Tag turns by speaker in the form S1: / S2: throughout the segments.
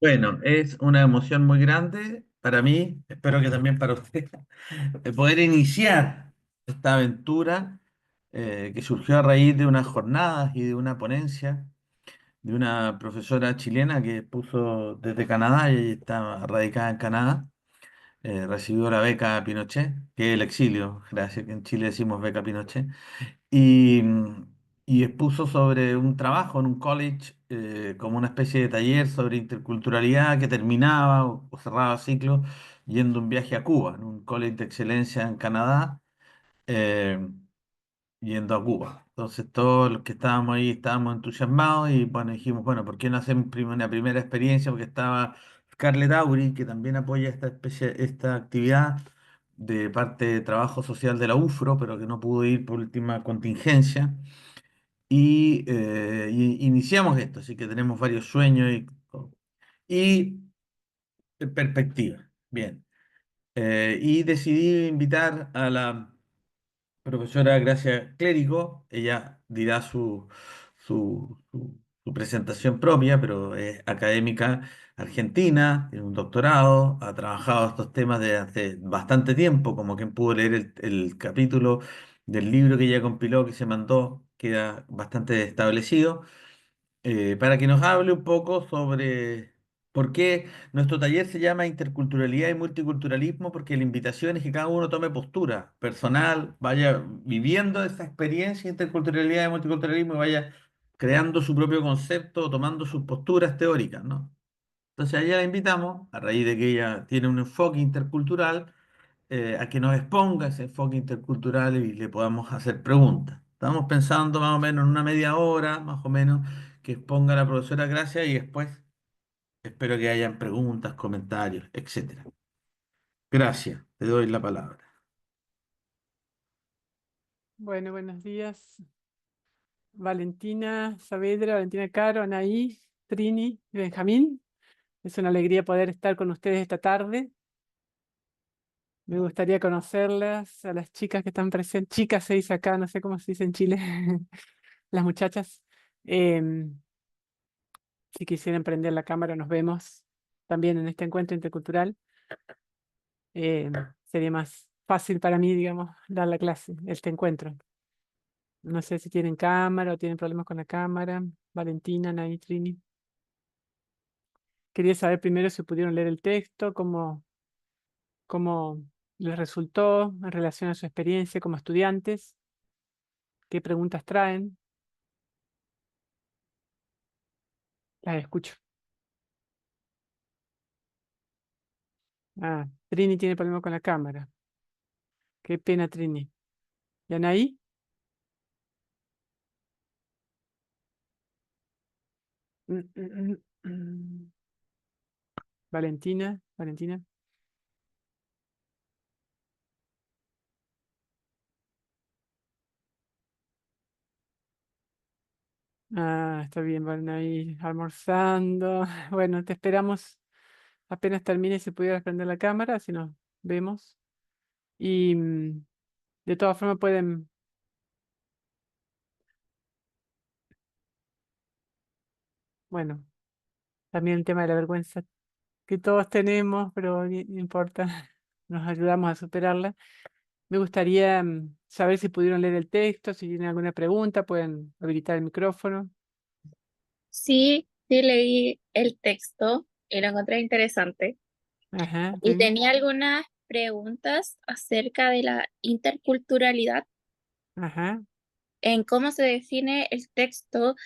S1: Bueno, es una emoción muy grande para mí, espero que también para usted, de poder iniciar esta aventura que surgió a raíz de unas jornadas y de una ponencia de una profesora chilena que puso desde Canadá y está radicada en Canadá. Recibió la beca Pinochet, que es el exilio, gracias que en Chile decimos beca Pinochet. y, y expuso sobre un trabajo en un college, como una especie de taller sobre interculturalidad que terminaba o cerraba ciclo yendo un viaje a Cuba, en un college de excelencia en Canadá, eh, yendo a Cuba. Entonces todos los que estábamos ahí estábamos entusiasmados y bueno, dijimos, bueno, ¿por qué no hacemos una primera experiencia? Porque estaba Scarlett Aury, que también apoya esta actividad de parte de trabajo social de la UFRO, pero que no pudo ir por última contingencia. Y iniciamos esto, así que tenemos varios sueños y perspectivas. Bien. Y decidí invitar a la profesora Gracia Clérigo. Ella dirá su presentación propia, pero es académica argentina, tiene un doctorado, ha trabajado estos temas desde hace bastante tiempo, como quien pudo leer el capítulo del libro que ella compiló, que se mandó, queda bastante establecido, para que nos hable un poco sobre por qué nuestro taller se llama Interculturalidad y Multiculturalismo, porque la invitación es que cada uno tome postura personal, vaya viviendo esa experiencia de interculturalidad y multiculturalismo y vaya creando su propio concepto, tomando sus posturas teóricas, ¿no? Entonces a ella la invitamos, a raíz de que ella tiene un enfoque intercultural, a que nos exponga ese enfoque intercultural y le podamos hacer preguntas. Estamos pensando más o menos en una media hora, más o menos, que exponga la profesora Gracia y después espero que hayan preguntas, comentarios, etcétera. Gracias, te doy la palabra.
S2: Bueno, buenos días. Valentina Saavedra, Valentina Caro, Anaí, Trini y Benjamín. Es una alegría poder estar con ustedes esta tarde. Me gustaría conocerlas, a las chicas que están presentes. Chicas se dice acá, no sé cómo se dice en Chile. Las muchachas. Em, si quisieran prender la cámara, nos vemos también en este encuentro intercultural. Em, Sería más fácil para mí, digamos, dar la clase, este encuentro. No sé si tienen cámara o tienen problemas con la cámara. Valentina, Anaí, Trini. Quería saber primero si pudieron leer el texto, cómo les resultó en relación a su experiencia como estudiantes, qué preguntas traen. Las escucho. Ah, Trini tiene problema con la cámara. Qué pena, Trini. ¿Y Anaí? Mm, mm, mm, mm. Valentina, Valentina. Ah, está bien, van ahí almorzando. Bueno, te esperamos apenas termine si pudieras prender la cámara, así nos vemos. Y de todas formas pueden, bueno, también el tema de la vergüenza que todos tenemos, pero no importa, nos ayudamos a superarla. Me gustaría saber si pudieron leer el texto, si tienen alguna pregunta, pueden habilitar el micrófono.
S3: Sí, sí leí el texto y lo encontré interesante.
S2: Ajá,
S3: Y
S2: Trini.
S3: tenía algunas preguntas acerca de la interculturalidad,
S2: Ajá.
S3: en cómo se define el texto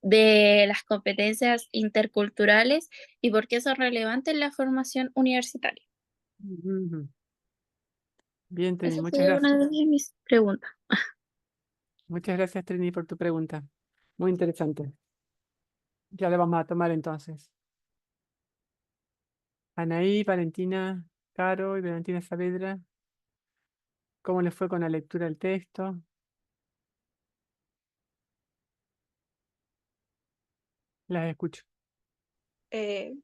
S3: de las competencias interculturales y por qué son relevantes en la formación universitaria.
S2: Ujú. Bien, Trini,
S3: Esa
S2: muchas
S3: fue
S2: gracias.
S3: una de mis preguntas.
S2: Muchas gracias, Trini, por tu pregunta. Muy interesante. Ya la vamos a tomar entonces. Anaí, Valentina, Caro y Valentina Saavedra, ¿cómo les fue con la lectura del texto? Las escucho.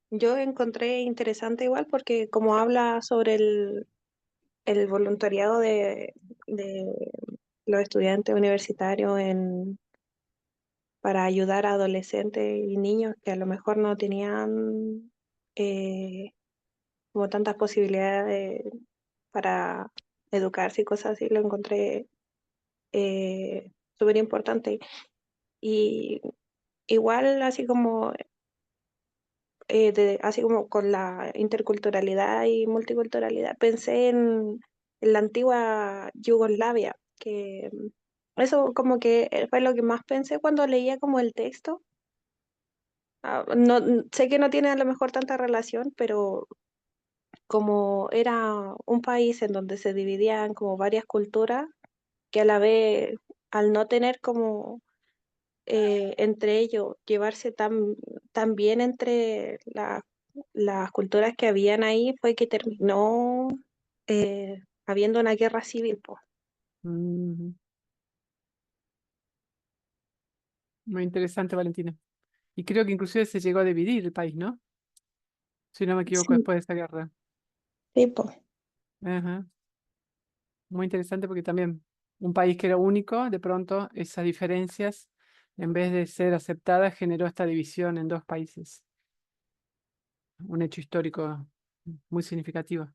S4: Yo encontré interesante igual porque como habla sobre el voluntariado de los estudiantes universitarios para ayudar a adolescentes y niños que a lo mejor no tenían eh, como tantas posibilidades para educarse y cosas así, lo encontré súper importante. Y igual, así como con la interculturalidad y multiculturalidad, pensé en la antigua Yugoslavia, que eso como que fue lo que más pensé cuando leía como el texto. No, sé que no tiene a lo mejor tanta relación, pero como era un país en donde se dividían como varias culturas, que a la vez, al no tener como entre ellos, llevarse tan bien entre las culturas que habían ahí, fue que terminó habiendo una guerra civil, pues.
S2: Mm, muy interesante, Valentina. Y creo que inclusive se llegó a dividir el país, ¿no? Si no me equivoco,
S4: Sí,
S2: después de esa guerra.
S4: sí, po.
S2: Ajá. Muy interesante porque también un país que era único, de pronto esas diferencias, en vez de ser aceptadas, generó esta división en dos países. Un hecho histórico muy significativo.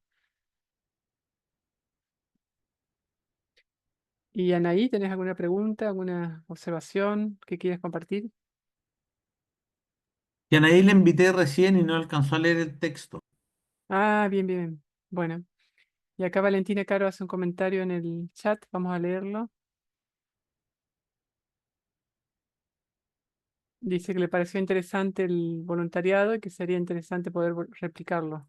S2: Y Anaí, ¿tenés alguna pregunta, alguna observación que quieras compartir?
S1: Y a Anaí le invité recién y no alcanzó a leer el texto.
S2: Ah, bien, bien, bien. Bueno, y acá Valentina Caro hace un comentario en el chat, vamos a leerlo. Dice que le pareció interesante el voluntariado y que sería interesante poder replicarlo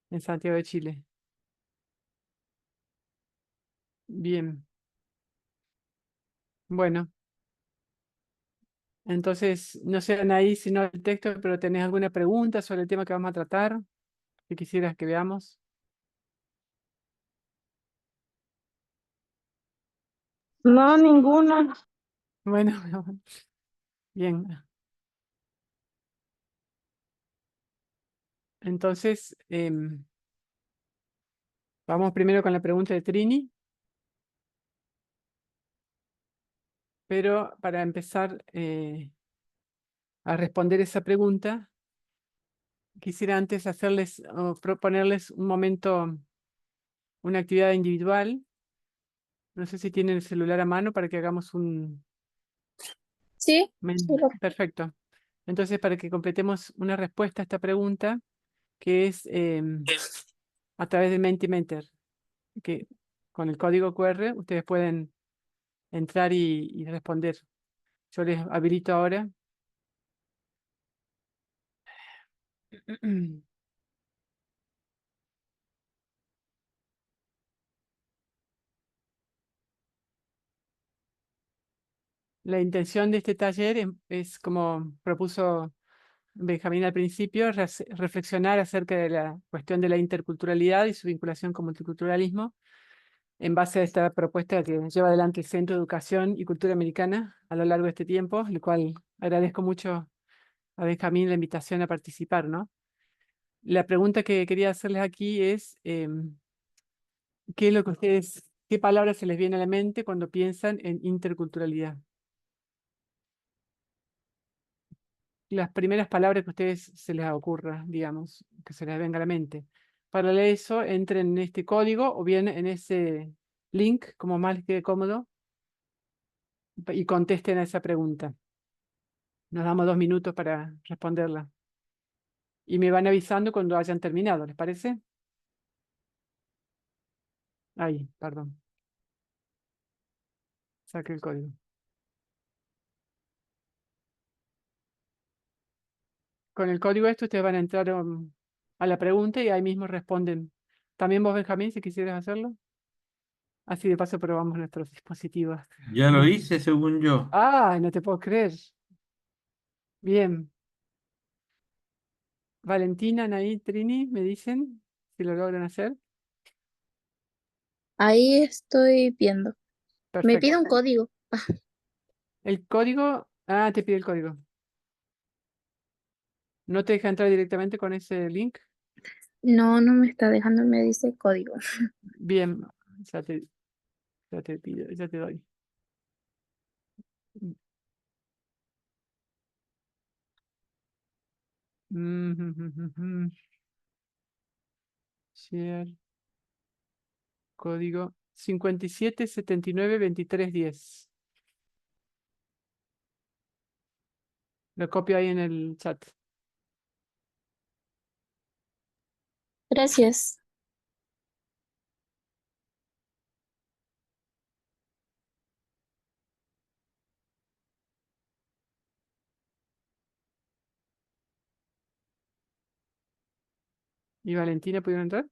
S2: en Santiago de Chile. Bien, bueno, entonces, no sé, Anaí, si no el texto, pero ¿tenés alguna pregunta sobre el tema que vamos a tratar que quisieras que veamos?
S4: No, ninguna.
S2: Bueno, bien. Entonces, vamos primero con la pregunta de Trini, pero para empezar a responder esa pregunta, quisiera antes hacerles o proponerles un momento, una actividad individual. No sé si tienen el celular a mano para que hagamos un...
S3: Sí, sí,
S2: Perfecto. Entonces, para que completemos una respuesta a esta pregunta, que es a través de Mentimeter, que con el código QR ustedes pueden entrar y responder. Yo les habilito ahora. La intención de este taller es, como propuso Benjamín al principio, reflexionar acerca de la cuestión de la interculturalidad y su vinculación con multiculturalismo en base a esta propuesta que lleva adelante el Centro de Educación y Cultura Americana a lo largo de este tiempo, el cual agradezco mucho a Benjamín la invitación a participar, ¿no? La pregunta que quería hacerles aquí es, ¿qué es lo que ustedes, qué palabras se les viene a la mente cuando piensan en interculturalidad? Las primeras palabras que a ustedes se les ocurra, digamos, que se les venga a la mente. Para eso, entren en este código o bien en ese link, como más les quede cómodo, y contesten a esa pregunta. Nos damos 2 minutos para responderla. Y me van avisando cuando hayan terminado, ¿les parece? Ahí, perdón. Saque el código. Con el código este ustedes van a entrar a la pregunta y ahí mismo responden. También vos, Benjamín, si quisieras hacerlo. Así de paso probamos nuestros dispositivos.
S1: Ya lo hice, según yo.
S2: Ah, no te puedo creer. Bien. Valentina, Anaí, Trini, me dicen si lo logran hacer.
S3: ahí estoy viendo. Me pide
S2: Perfecto.
S3: un código.
S2: El código, te pide el código. ¿No te deja entrar directamente con ese link?
S3: No, no me está dejando, me dice código.
S2: Bien, ya te, ya te pido, ya te doy. Mm, Share código 57792310. Lo copio ahí en el chat.
S3: Gracias.
S2: ¿Y Valentina pudieron entrar?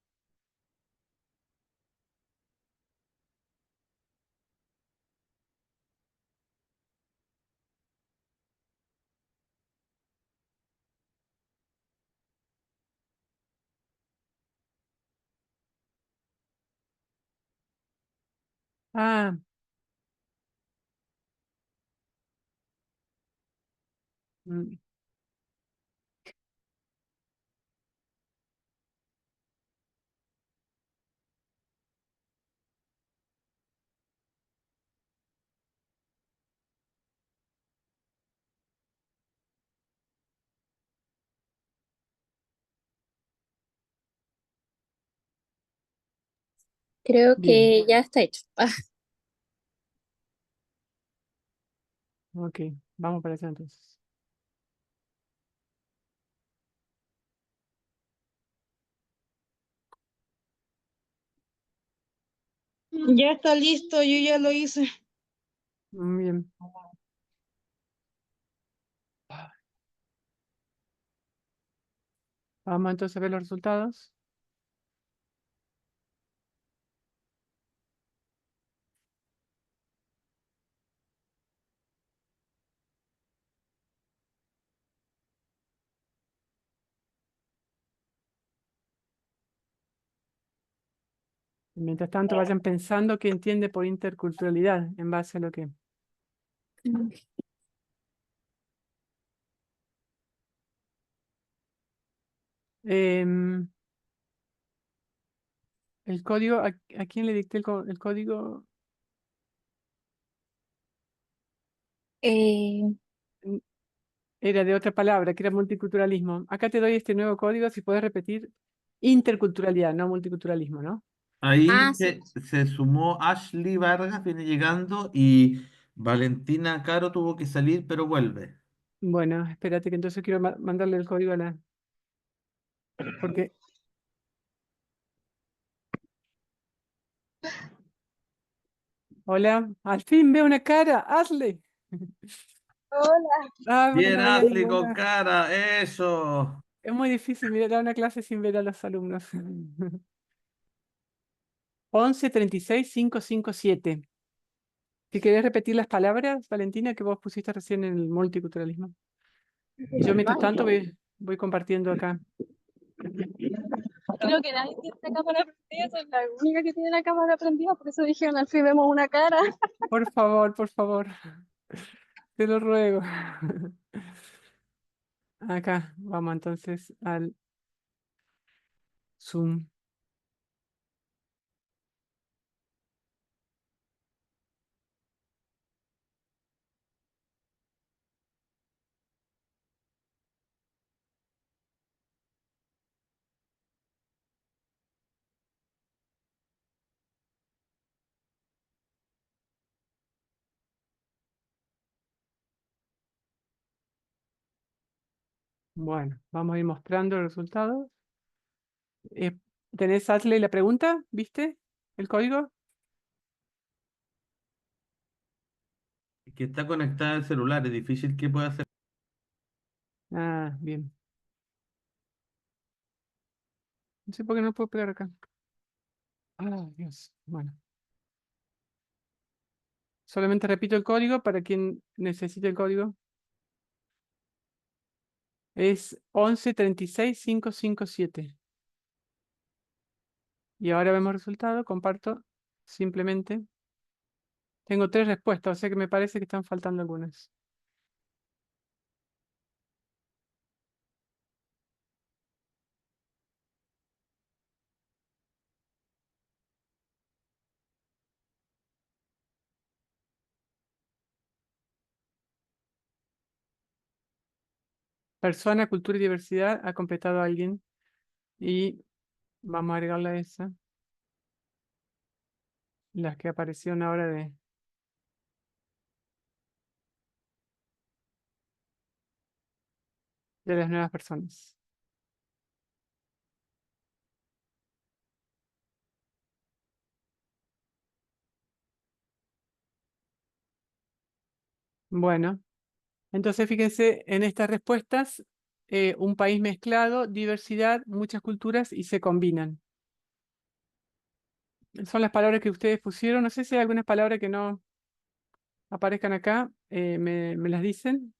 S2: Ah, mm,
S3: Creo
S2: bien.
S3: que ya está hecho. Ah,
S2: Ok, vamos para allá entonces.
S5: Ya está listo, yo ya lo hice.
S2: Muy bien. Vamos entonces a ver los resultados. Mientras tanto, vayan pensando qué entiende por interculturalidad en base a lo que... Em, el código, ¿a quién le dicté el código?
S3: eh,
S2: Mm, Era de otra palabra, que era multiculturalismo. Acá te doy este nuevo código, si puedes repetir interculturalidad, no multiculturalismo, ¿no?
S1: Ahí
S3: sí.
S1: se sumó Ashley Vargas, viene llegando, y Valentina Caro tuvo que salir, pero vuelve.
S2: Bueno, espérate que entonces quiero mandarle el código a la... Porque, hola, al fin veo una cara, hazle.
S5: Hola.
S2: Ah, porque
S1: Bien,
S2: no veía
S1: Ashley con
S2: ninguna.
S1: cara, eso.
S2: Es muy difícil mirar a una clase sin ver a los alumnos. 11 36 557. Si querés repetir las palabras, Valentina, que vos pusiste recién en el multiculturalismo. Y yo, mientras tanto, voy compartiendo acá.
S5: Creo que nadie tiene la cámara prendida, soy la única que tiene la cámara prendida, por eso dijeron al fin vemos una cara.
S2: Por favor, te lo ruego. Acá, vamos entonces al Zoom. Bueno, vamos a ir mostrando los resultados. Eh, ¿Tenés, Ashley, la pregunta? ¿Viste el código?
S1: Que está conectada al celular, es difícil que pueda hacer.
S2: Ah, bien. No sé por qué no puedo pegar acá. Ah, Dios. Bueno, solamente repito el código para quien necesite el código. Es 11 36 557. Y ahora vemos el resultado. Comparto simplemente. Tengo 3 respuestas, o sea que me parece que están faltando algunas. Persona, cultura y diversidad ha completado alguien. Y vamos a agregarle a esa. Las que aparecieron ahora de las nuevas personas. Bueno, entonces fíjense en estas respuestas, un país mezclado, diversidad, muchas culturas y se combinan. Son las palabras que ustedes pusieron. No sé si hay algunas palabras que no aparezcan acá. Me las dicen.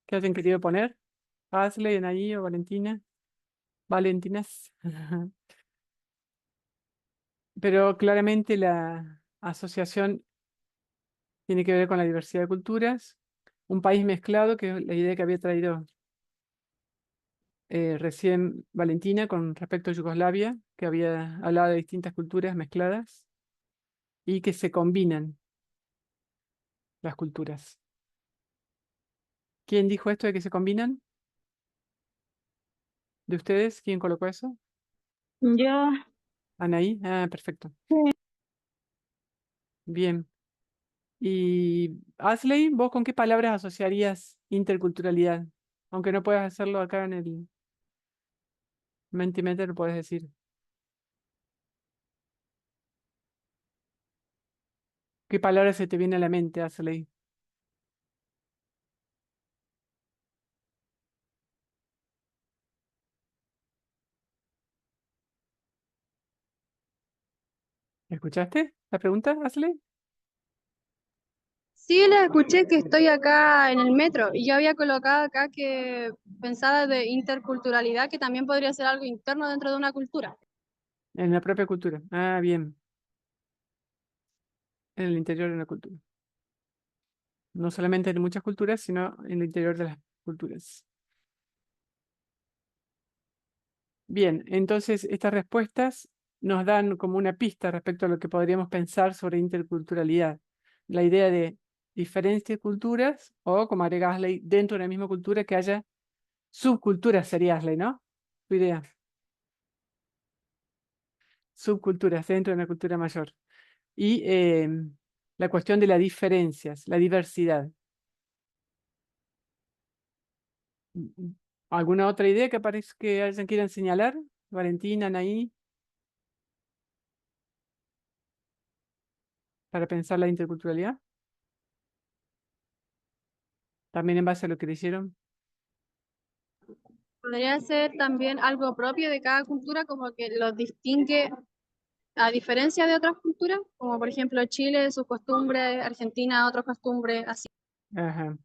S2: ¿Qué hayan querido poner? Ashley, Anaí o Valentina. Valentinas. Pero claramente la asociación tiene que ver con la diversidad de culturas. Un país mezclado, que es la idea que había traído recién Valentina con respecto a Yugoslavia, que había hablado de distintas culturas mezcladas y que se combinan las culturas. ¿Quién dijo esto de que se combinan? ¿De ustedes? ¿Quién colocó eso?
S5: Yo,
S2: Anaí. Ah, perfecto. Bien. Y Asley, ¿vos con qué palabras asociarías interculturalidad? Aunque no puedas hacerlo acá en el Mentimeter, puedes decir. ¿Qué palabra se te viene a la mente, Asley? ¿Escuchaste la pregunta, Asley?
S5: sí les escuché que estoy acá en el metro y yo había colocado acá que pensaba de interculturalidad, que también podría ser algo interno dentro de una cultura.
S2: En la propia cultura. Ah, bien. En el interior de una cultura. No solamente en muchas culturas, sino en el interior de las culturas. Bien, entonces estas respuestas nos dan como una pista respecto a lo que podríamos pensar sobre interculturalidad. La idea de diferentes culturas o, como agrega Asley, dentro de una misma cultura que haya subculturas, sería Asley, ¿no? Tu idea. Subculturas dentro de una cultura mayor. Y la cuestión de las diferencias, la diversidad. ¿Alguna otra idea que parezca que alguien quiera señalar? Valentina, Anaí, para pensar la interculturalidad. También en base a lo que le hicieron.
S5: Podría ser también algo propio de cada cultura, como que los distingue a diferencia de otras culturas, como por ejemplo Chile, sus costumbres, Argentina, otras costumbres, así.
S2: Ajá.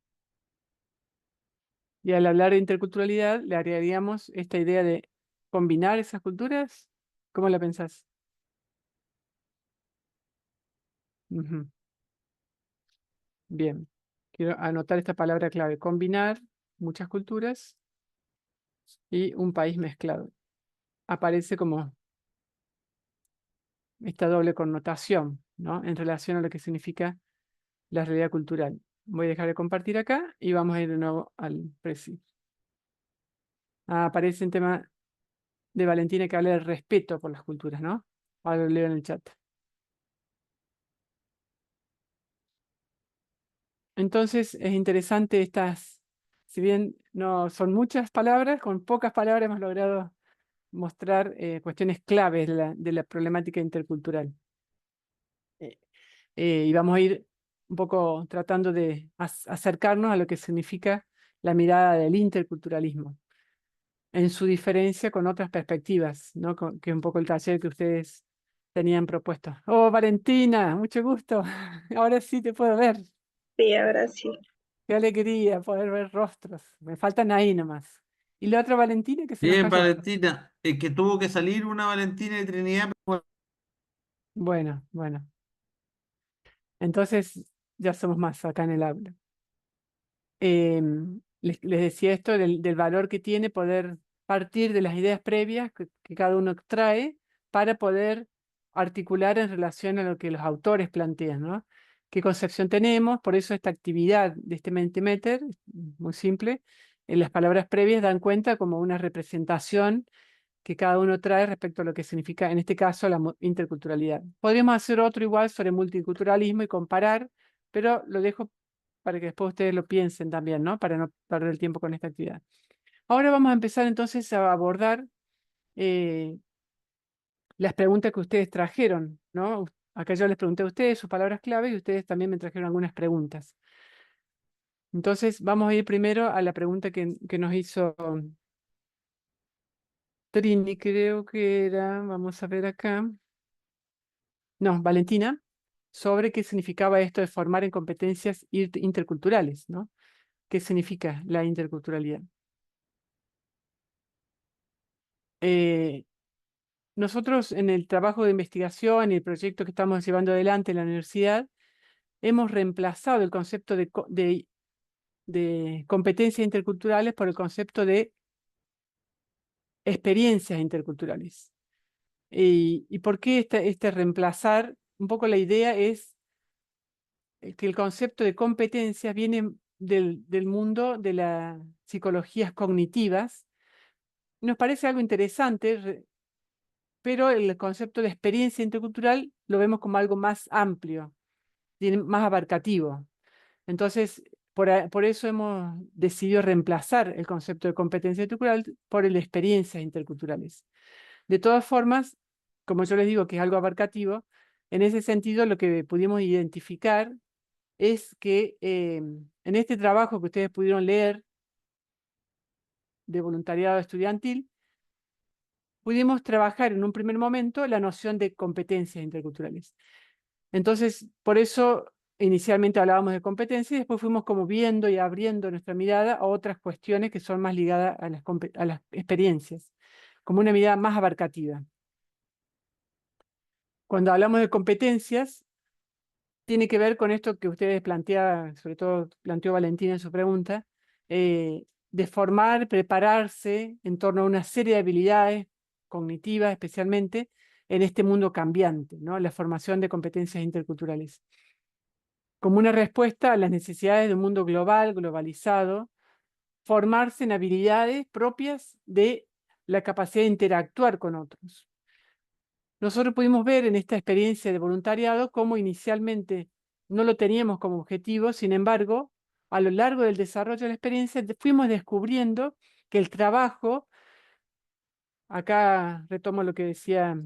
S2: Y al hablar de interculturalidad, le agregaríamos esta idea de combinar esas culturas. ¿Cómo la pensás? Ujú. Bien. Quiero anotar esta palabra clave. Combinar muchas culturas y un país mezclado. Aparece como esta doble connotación, ¿no? En relación a lo que significa la realidad cultural. Voy a dejar de compartir acá y vamos a ir de nuevo al Prezi. Aparece un tema de Valentina que habla del respeto por las culturas, ¿no? Ahora lo leo en el chat. Entonces es interesante si bien no son muchas palabras, con pocas palabras hemos logrado mostrar cuestiones claves de la problemática intercultural. Eh, y vamos a ir un poco tratando de acercarnos a lo que significa la mirada del interculturalismo, en su diferencia con otras perspectivas, ¿no? Que es un poco el taller que ustedes tenían propuesto. Oh, Valentina, mucho gusto. Ahora sí te puedo ver.
S4: Sí, ahora sí.
S2: Qué alegría poder ver rostros. Me faltan ahí nomás. Y la otra Valentina que se nos
S1: Bien,
S2: cayó.
S1: Valentina, es que tuvo que salir una Valentina de Trinidad.
S2: Bueno, bueno. Entonces ya somos más acá en el aula. Les decía esto del valor que tiene poder partir de las ideas previas que cada uno trae para poder articular en relación a lo que los autores plantean, ¿no? ¿Qué concepción tenemos? Por eso esta actividad de este Mentimeter, muy simple, las palabras previas dan cuenta como una representación que cada uno trae respecto a lo que significa, en este caso, la interculturalidad. Podríamos hacer otro igual sobre multiculturalismo y comparar, pero lo dejo para que después ustedes lo piensen también, ¿no? Para no perder el tiempo con esta actividad. Ahora vamos a empezar entonces a abordar las preguntas que ustedes trajeron, ¿no? Acá yo les pregunté a ustedes sus palabras clave y ustedes también me trajeron algunas preguntas. Entonces vamos a ir primero a la pregunta que nos hizo Trini, creo que era, vamos a ver acá. No, Valentina, sobre qué significaba esto de formar en competencias interculturales, ¿no? ¿Qué significa la interculturalidad? Nosotros en el trabajo de investigación y el proyecto que estamos llevando adelante en la universidad, hemos reemplazado el concepto de competencias interculturales por el concepto de experiencias interculturales. ¿Y por qué este reemplazar? Un poco la idea es que el concepto de competencias viene del mundo de las psicologías cognitivas. Nos parece algo interesante, pero el concepto de experiencia intercultural lo vemos como algo más amplio, más abarcativo. Entonces, por eso hemos decidido reemplazar el concepto de competencia intercultural por el de experiencias interculturales. De todas formas, como yo les digo que es algo abarcativo, en ese sentido lo que pudimos identificar es que en este trabajo que ustedes pudieron leer de voluntariado estudiantil, pudimos trabajar en un primer momento la noción de competencias interculturales. Entonces, por eso inicialmente hablábamos de competencias y después fuimos como viendo y abriendo nuestra mirada a otras cuestiones que son más ligadas a las experiencias, como una mirada más abarcativa. Cuando hablamos de competencias, tiene que ver con esto que ustedes planteaban, sobre todo planteó Valentina en su pregunta, de formar, prepararse en torno a una serie de habilidades cognitivas especialmente en este mundo cambiante, ¿no? La formación de competencias interculturales. Como una respuesta a las necesidades de un mundo global, globalizado, formarse en habilidades propias de la capacidad de interactuar con otros. Nosotros pudimos ver en esta experiencia de voluntariado cómo inicialmente no lo teníamos como objetivo, sin embargo, a lo largo del desarrollo de la experiencia fuimos descubriendo que el trabajo, acá retomo lo que decía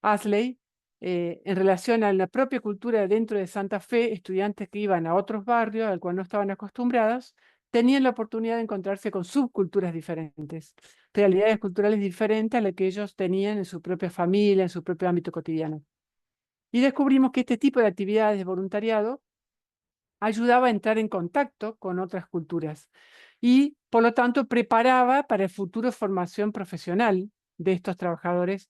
S2: Asley, en relación a la propia cultura dentro de Santa Fe, estudiantes que iban a otros barrios al cual no estaban acostumbrados, tenían la oportunidad de encontrarse con subculturas diferentes, realidades culturales diferentes a las que ellos tenían en su propia familia, en su propio ámbito cotidiano. Y descubrimos que este tipo de actividades de voluntariado ayudaba a entrar en contacto con otras culturas y, por lo tanto, preparaba para el futuro formación profesional de estos trabajadores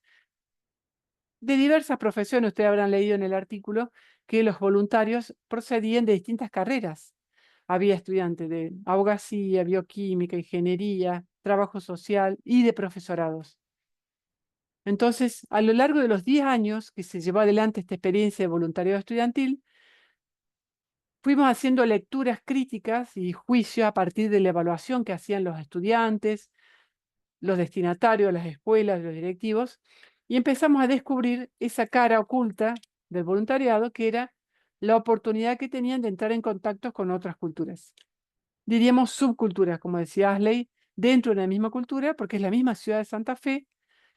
S2: de diversas profesiones. Ustedes habrán leído en el artículo que los voluntarios procedían de distintas carreras. Había estudiantes de abogacía, bioquímica, ingeniería, trabajo social y de profesorados. Entonces, a lo largo de los 10 años que se llevó adelante esta experiencia de voluntariado estudiantil, fuimos haciendo lecturas críticas y juicios a partir de la evaluación que hacían los estudiantes, los destinatarios, las escuelas, los directivos, y empezamos a descubrir esa cara oculta del voluntariado, que era la oportunidad que tenían de entrar en contacto con otras culturas. Diríamos subculturas, como decía Asley, dentro de la misma cultura, porque es la misma ciudad de Santa Fe.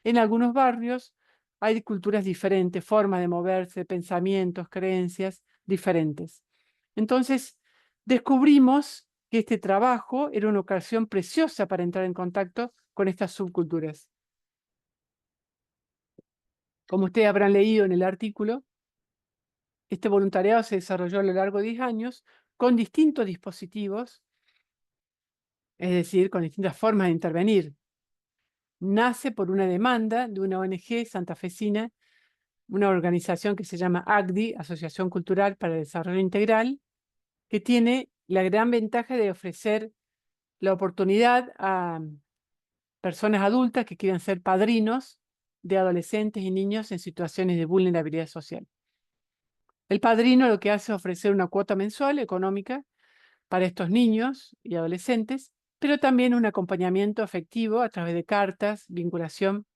S2: En algunos barrios hay culturas diferentes, formas de moverse, pensamientos, creencias diferentes. Entonces, descubrimos que este trabajo era una ocasión preciosa para entrar en contacto con estas subculturas. Como ustedes habrán leído en el artículo, este voluntariado se desarrolló a lo largo de 10 años con distintos dispositivos, es decir, con distintas formas de intervenir. Nace por una demanda de una ONG santafesina, una organización que se llama ACDI, Asociación Cultural para el Desarrollo Integral, que tiene la gran ventaja de ofrecer la oportunidad a personas adultas que quieran ser padrinos de adolescentes y niños en situaciones de vulnerabilidad social. El padrino lo que hace es ofrecer una cuota mensual económica para estos niños y adolescentes, pero también un acompañamiento afectivo a través de cartas, vinculación.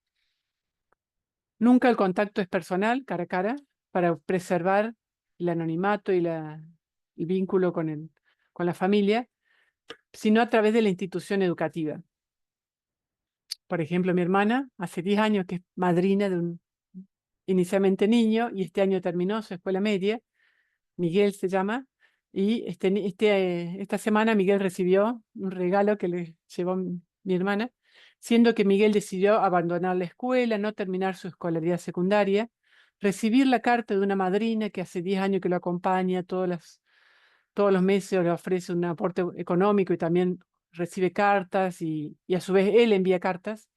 S2: Nunca el contacto es personal, cara a cara, para preservar el anonimato y el vínculo con la familia, sino a través de la institución educativa. Por ejemplo, mi hermana, hace 10 años que es madrina de un inicialmente niño y este año terminó su escuela media, Miguel se llama, y esta semana Miguel recibió un regalo que le llevó mi hermana, siendo que Miguel decidió abandonar la escuela, no terminar su escolaridad secundaria, recibir la carta de una madrina que hace 10 años que lo acompaña, todos los meses le ofrece un aporte económico y también recibe cartas y a su vez él envía cartas.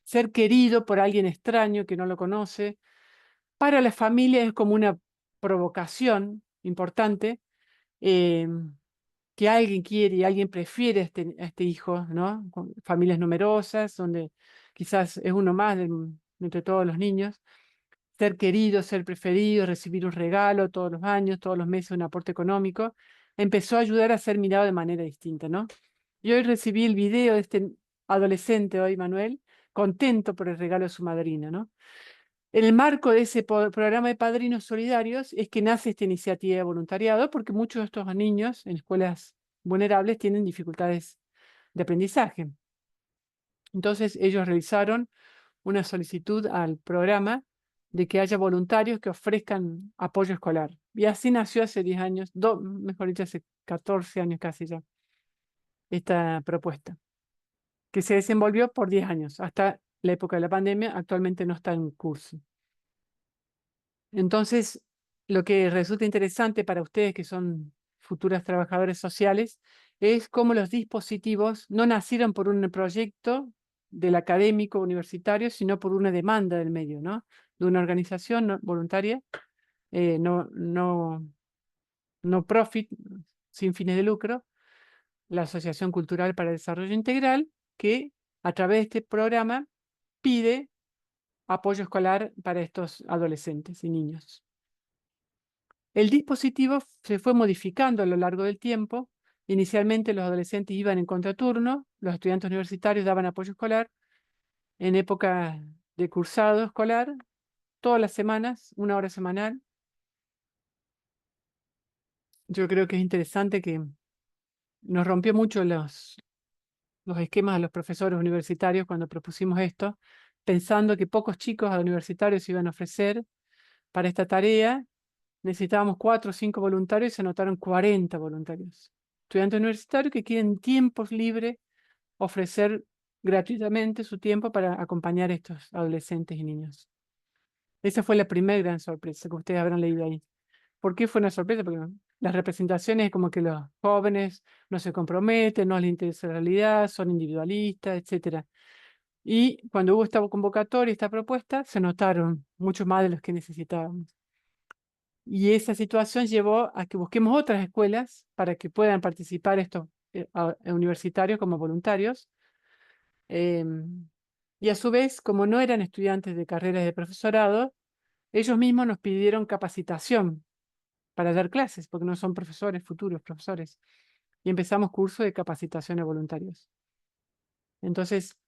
S2: Ser querido por alguien extraño que no lo conoce, para la familia es como una provocación importante, eh, que alguien quiere y alguien prefiere a este hijo, ¿no? Con familias numerosas, donde quizás es uno más entre todos los niños. Ser querido, ser preferido, recibir un regalo todos los años, todos los meses un aporte económico, empezó a ayudar a ser mirado de manera distinta, ¿no? Y hoy recibí el video de este adolescente hoy, Manuel, contento por el regalo de su madrina, ¿no? En el marco de ese programa de padrinos solidarios es que nace esta iniciativa de voluntariado, porque muchos de estos niños en escuelas vulnerables tienen dificultades de aprendizaje. Entonces ellos realizaron una solicitud al programa de que haya voluntarios que ofrezcan apoyo escolar. Y así nació hace 10 años, mejor dicho, hace 14 años casi ya, esta propuesta, que se desenvolvió por 10 años, hasta la época de la pandemia. Actualmente no está en curso. Entonces, lo que resulta interesante para ustedes que son futuras trabajadores sociales es cómo los dispositivos no nacieron por un proyecto del académico universitario, sino por una demanda del medio, ¿no? De una organización voluntaria, no profit, sin fines de lucro, la Asociación Cultural para el Desarrollo Integral, que a través de este programa pide apoyo escolar para estos adolescentes y niños. El dispositivo se fue modificando a lo largo del tiempo. Inicialmente los adolescentes iban en contraturno, los estudiantes universitarios daban apoyo escolar en época de cursado escolar, todas las semanas, 1 hora semanal. Yo creo que es interesante que nos rompió mucho los esquemas a los profesores universitarios cuando propusimos esto, pensando que pocos chicos universitarios iban a ofrecer para esta tarea. Necesitábamos 4 o 5 voluntarios y se anotaron 40 voluntarios. Estudiantes universitarios que quieren tiempos libres ofrecer gratuitamente su tiempo para acompañar a estos adolescentes y niños. Esa fue la primera gran sorpresa que ustedes habrán leído ahí. ¿Por qué fue una sorpresa? Porque las representaciones es como que los jóvenes no se comprometen, no les interesa la realidad, son individualistas, etc. Y cuando hubo esta convocatoria, esta propuesta, se notaron mucho más de los que necesitábamos. Y esa situación llevó a que busquemos otras escuelas para que puedan participar estos universitarios como voluntarios. Y a su vez, como no eran estudiantes de carreras de profesorado, ellos mismos nos pidieron capacitación para dar clases, porque no son profesores, futuros profesores. Y empezamos cursos de capacitación a voluntarios. Entonces,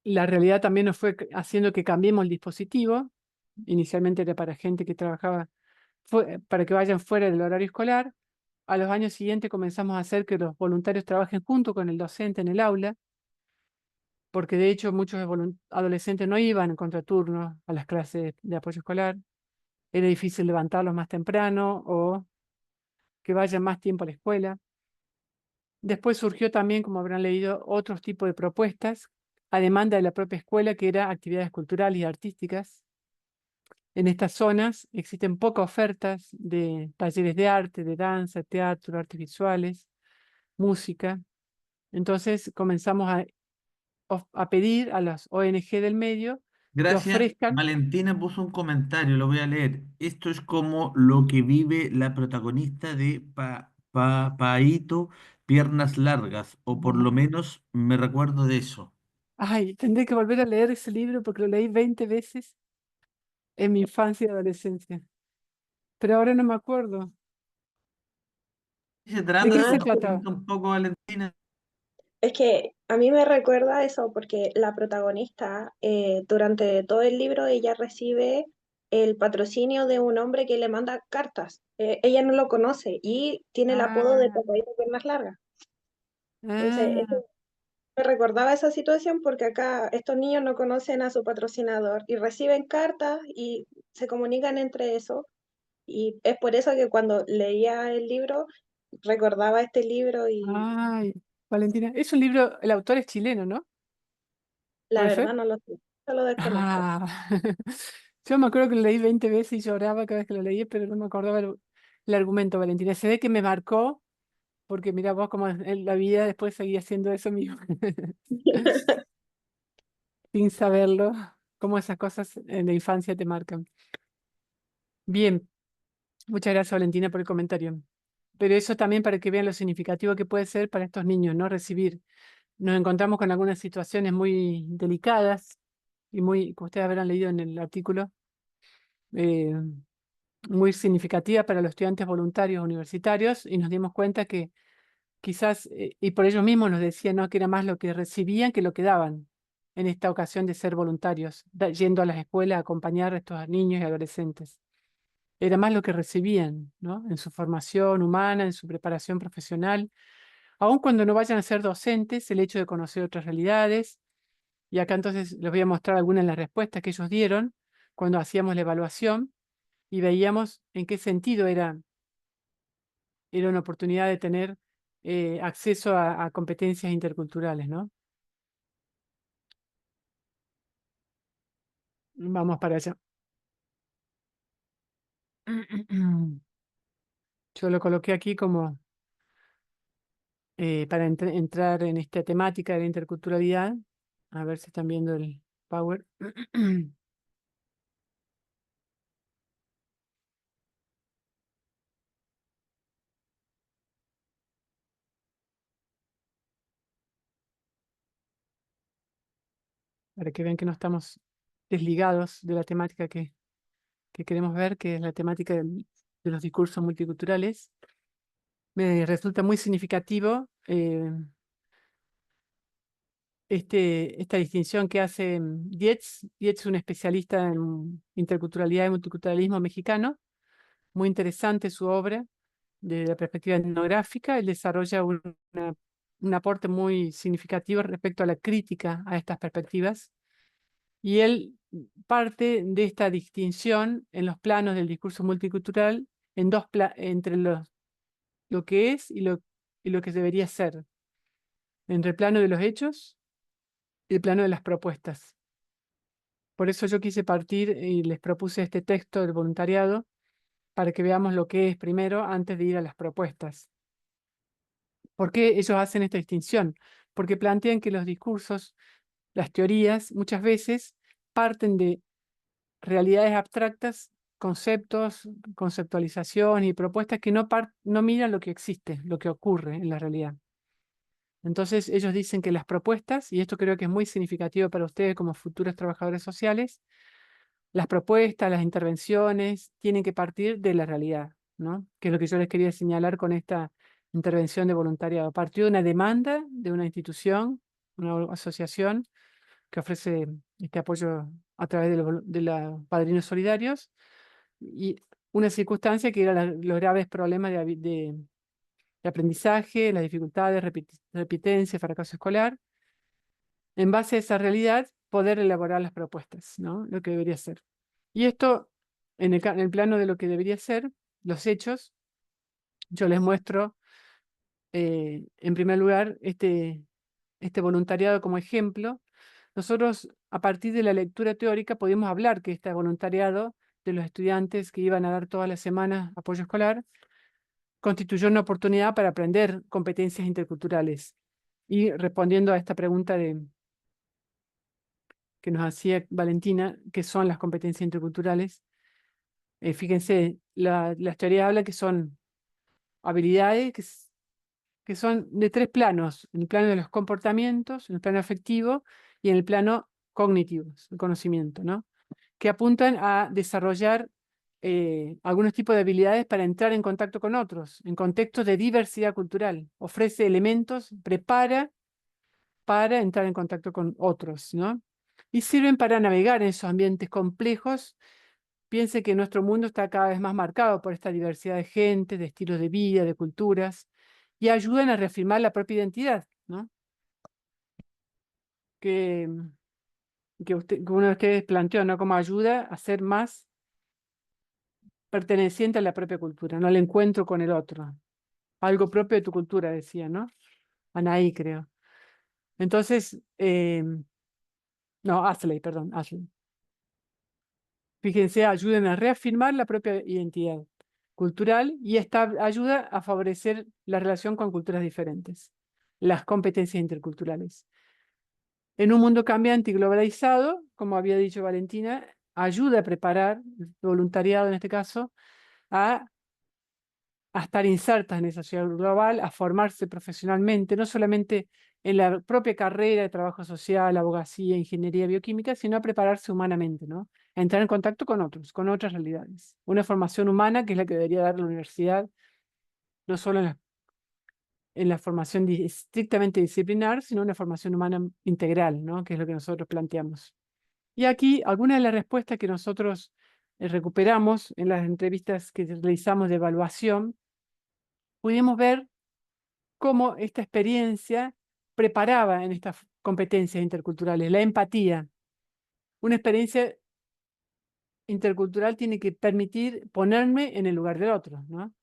S2: la realidad también nos fue haciendo que cambiemos el dispositivo. Inicialmente era para gente que trabajaba, para que vayan fuera del horario escolar. A los años siguientes comenzamos a hacer que los voluntarios trabajen junto con el docente en el aula, porque de hecho muchos adolescentes no iban en contraturno a las clases de apoyo escolar. Era difícil levantarlos más temprano o que vayan más tiempo a la escuela. Después surgió también, como habrán leído, otros tipos de propuestas a demanda de la propia escuela, que eran actividades culturales y artísticas. En estas zonas existen pocas ofertas de talleres de arte, de danza, teatro, artes visuales, música. Entonces comenzamos a pedir a las ONG del medio que
S1: Gracias.
S2: ofrezcan.
S1: Valentina puso un comentario, lo voy a leer. Esto es como lo que vive la protagonista de Paito, Piernas Largas, o por lo menos me recuerdo de eso.
S2: Ay, tendré que volver a leer ese libro porque lo leí 20 veces en mi infancia y adolescencia. Pero ahora no me acuerdo.
S1: ¿Qué se
S2: ¿De
S1: trata?
S2: qué
S1: A
S2: se
S1: ver,
S2: trataba?
S1: cuenta un poco, Valentina.
S4: Es que a mí me recuerda eso porque la protagonista, durante todo el libro, ella recibe el patrocinio de un hombre que le manda cartas. Ella no lo conoce y tiene el apodo de
S2: Ah,
S4: Papadito Piernas Largas. Entonces,
S2: ah,
S4: me recordaba esa situación porque acá estos niños no conocen a su patrocinador y reciben cartas y se comunican entre eso. Y es por eso que cuando leía el libro, recordaba este libro y
S2: ay, Valentina, es un libro, el autor es chileno, ¿no?
S4: la
S2: ¿Puede
S4: verdad
S2: ser?
S4: no lo sé, no lo desconozco.
S2: Ah, yo me acuerdo que lo leí 20 veces y lloraba cada vez que lo leía, pero no me acordaba el argumento, Valentina. Se ve que me marcó, porque mira vos como en la vida después seguía haciendo eso mismo, sin saberlo, cómo esas cosas en la infancia te marcan. Bien, muchas gracias, Valentina, por el comentario. Pero eso también para que vean lo significativo que puede ser para estos niños, ¿no? Recibir. Nos encontramos con algunas situaciones muy delicadas y muy, como ustedes habrán leído en el artículo, eh, muy significativa para los estudiantes voluntarios universitarios y nos dimos cuenta que quizás, y por ellos mismos nos decían, ¿no? Que era más lo que recibían que lo que daban en esta ocasión de ser voluntarios, yendo a las escuelas a acompañar a estos niños y adolescentes. Era más lo que recibían, ¿no? En su formación humana, en su preparación profesional. Aun cuando no vayan a ser docentes, el hecho de conocer otras realidades, y acá entonces les voy a mostrar algunas de las respuestas que ellos dieron cuando hacíamos la evaluación y veíamos en qué sentido era una oportunidad de tener acceso a competencias interculturales, ¿no? Vamos para allá. Yo lo coloqué aquí como para entrar en esta temática de la interculturalidad. A ver si están viendo el Power. Para que vean que no estamos desligados de la temática que queremos ver, que es la temática de los discursos multiculturales. Me resulta muy significativo esta distinción que hace Dietz. Dietz es un especialista en interculturalidad y multiculturalismo mexicano. Muy interesante su obra desde la perspectiva etnográfica. Él desarrolla un aporte muy significativo respecto a la crítica a estas perspectivas. Y él parte de esta distinción en los planos del discurso multicultural en entre lo que es y lo que debería ser, entre el plano de los hechos y el plano de las propuestas. Por eso yo quise partir y les propuse este texto del voluntariado para que veamos lo que es primero antes de ir a las propuestas. ¿Por qué ellos hacen esta distinción? Porque plantean que los discursos, las teorías, muchas veces parten de realidades abstractas, conceptos, conceptualización y propuestas que no miran lo que existe, lo que ocurre en la realidad. Entonces ellos dicen que las propuestas, y esto creo que es muy significativo para ustedes como futuros trabajadores sociales, las propuestas, las intervenciones tienen que partir de la realidad, ¿no? Que es lo que yo les quería señalar con esta intervención de voluntariado. Partió de una demanda de una institución, una asociación que ofrece este apoyo a través de los padrinos solidarios y una circunstancia que era los graves problemas de aprendizaje, las dificultades, repitencia, fracaso escolar. En base a esa realidad, poder elaborar las propuestas, ¿no? Lo que debería ser. Y esto, en el plano de lo que debería ser, los hechos, yo les muestro, en primer lugar, este voluntariado como ejemplo. Nosotros, a partir de la lectura teórica, podemos hablar que este voluntariado de los estudiantes que iban a dar todas las semanas apoyo escolar constituyó una oportunidad para aprender competencias interculturales. Y respondiendo a esta pregunta que nos hacía Valentina, ¿qué son las competencias interculturales? Fíjense, las teorías hablan que son habilidades que son de tres planos: en el plano de los comportamientos, en el plano afectivo y en el plano cognitivo, el conocimiento, ¿no? Que apuntan a desarrollar algunos tipos de habilidades para entrar en contacto con otros, en contextos de diversidad cultural. Ofrece elementos, prepara para entrar en contacto con otros, ¿no? Y sirven para navegar en esos ambientes complejos. Piense que nuestro mundo está cada vez más marcado por esta diversidad de gente, de estilos de vida, de culturas, y ayudan a reafirmar la propia identidad, ¿no? Que, que uno de ustedes planteó, ¿no? Como ayuda a ser más perteneciente a la propia cultura, no al encuentro con el otro. Algo propio de tu cultura, decía, ¿no? Anaí, creo. Entonces, no, Ashley, perdón, Ashley. Fíjense, ayuden a reafirmar la propia identidad cultural y esta ayuda a favorecer la relación con culturas diferentes, las competencias interculturales. En un mundo cambiante y globalizado, como había dicho Valentina, ayuda a preparar, el voluntariado en este caso, a estar insertas en esa sociedad global, a formarse profesionalmente, no solamente en la propia carrera de trabajo social, abogacía, ingeniería bioquímica, sino a prepararse humanamente, ¿no? A entrar en contacto con otros, con otras realidades. Una formación humana que es la que debería dar la universidad, no solo en la formación estrictamente disciplinar, sino una formación humana integral, ¿no? Que es lo que nosotros planteamos. Y aquí algunas de las respuestas que nosotros recuperamos en las entrevistas que realizamos de evaluación, pudimos ver cómo esta experiencia preparaba en estas competencias interculturales, la empatía. Una experiencia intercultural tiene que permitir ponerme en el lugar del otro, ¿no?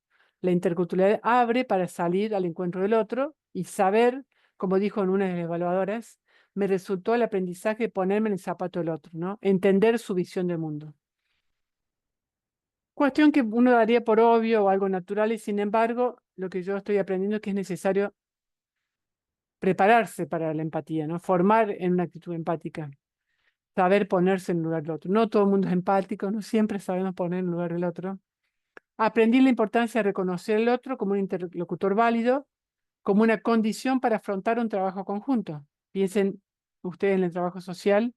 S2: La interculturalidad abre para salir al encuentro del otro y saber, como dijo en una de las evaluadoras, me resultó el aprendizaje de ponerme en el zapato del otro, ¿no? Entender su visión del mundo. Cuestión que uno daría por obvio o algo natural y sin embargo, lo que yo estoy aprendiendo es que es necesario prepararse para la empatía, ¿no? Formar en una actitud empática, saber ponerse en el lugar del otro. No todo el mundo es empático, no siempre sabemos poner en el lugar del otro. Aprendí la importancia de reconocer al otro como un interlocutor válido, como una condición para afrontar un trabajo conjunto. Piensen ustedes en el trabajo social,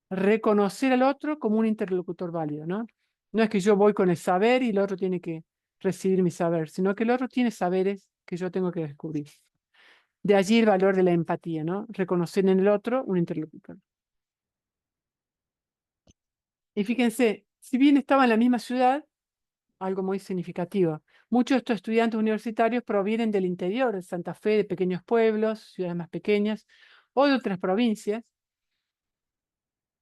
S2: reconocer al otro como un interlocutor válido, ¿no? No es que yo voy con el saber y el otro tiene que recibir mi saber, sino que el otro tiene saberes que yo tengo que descubrir. De allí el valor de la empatía, ¿no? Reconocer en el otro un interlocutor. Y fíjense, si bien estaba en la misma ciudad, algo muy significativo, muchos de estos estudiantes universitarios provienen del interior de Santa Fe, de pequeños pueblos, ciudades más pequeñas, o de otras provincias.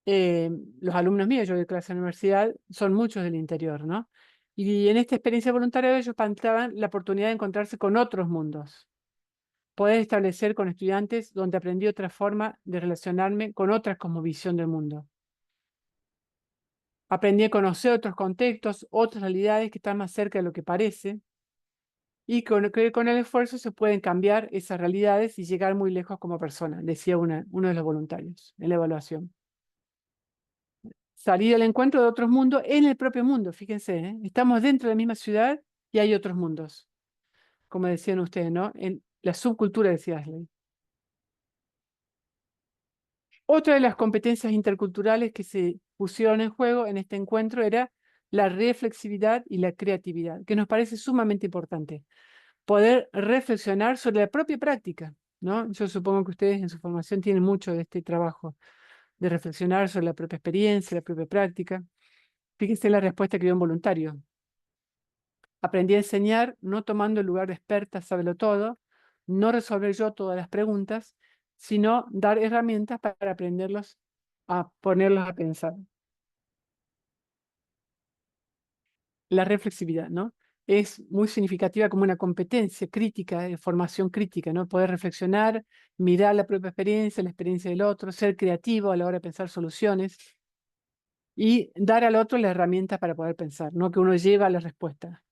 S2: Los alumnos míos, yo de clase en la universidad, son muchos del interior, ¿no? Y en esta experiencia voluntaria ellos planteaban la oportunidad de encontrarse con otros mundos, poder establecer con estudiantes donde aprendí otra forma de relacionarme con otras cosmovisión del mundo. Aprendí a conocer otros contextos, otras realidades que están más cerca de lo que parece, y que con el esfuerzo se pueden cambiar esas realidades y llegar muy lejos como persona, decía uno de los voluntarios en la evaluación. Salir al encuentro de otros mundos en el propio mundo, fíjense, ¿eh? Estamos dentro de la misma ciudad y hay otros mundos, como decían ustedes, ¿no? En la subcultura, decía Ashley. Otra de las competencias interculturales que se pusieron en juego en este encuentro era la reflexividad y la creatividad, que nos parece sumamente importante. Poder reflexionar sobre la propia práctica, ¿no? Yo supongo que ustedes en su formación tienen mucho de este trabajo, de reflexionar sobre la propia experiencia, la propia práctica. Fíjense la respuesta que dio un voluntario. Aprendí a enseñar no tomando el lugar de experta, sábelo todo, no resolver yo todas las preguntas, sino dar herramientas para aprenderlos a ponerlos a pensar. La reflexividad, ¿no? Es muy significativa como una competencia crítica, de formación crítica, ¿no? Poder reflexionar, mirar la propia experiencia, la experiencia del otro, ser creativo a la hora de pensar soluciones y dar al otro las herramientas para poder pensar, no que uno lleva la respuesta.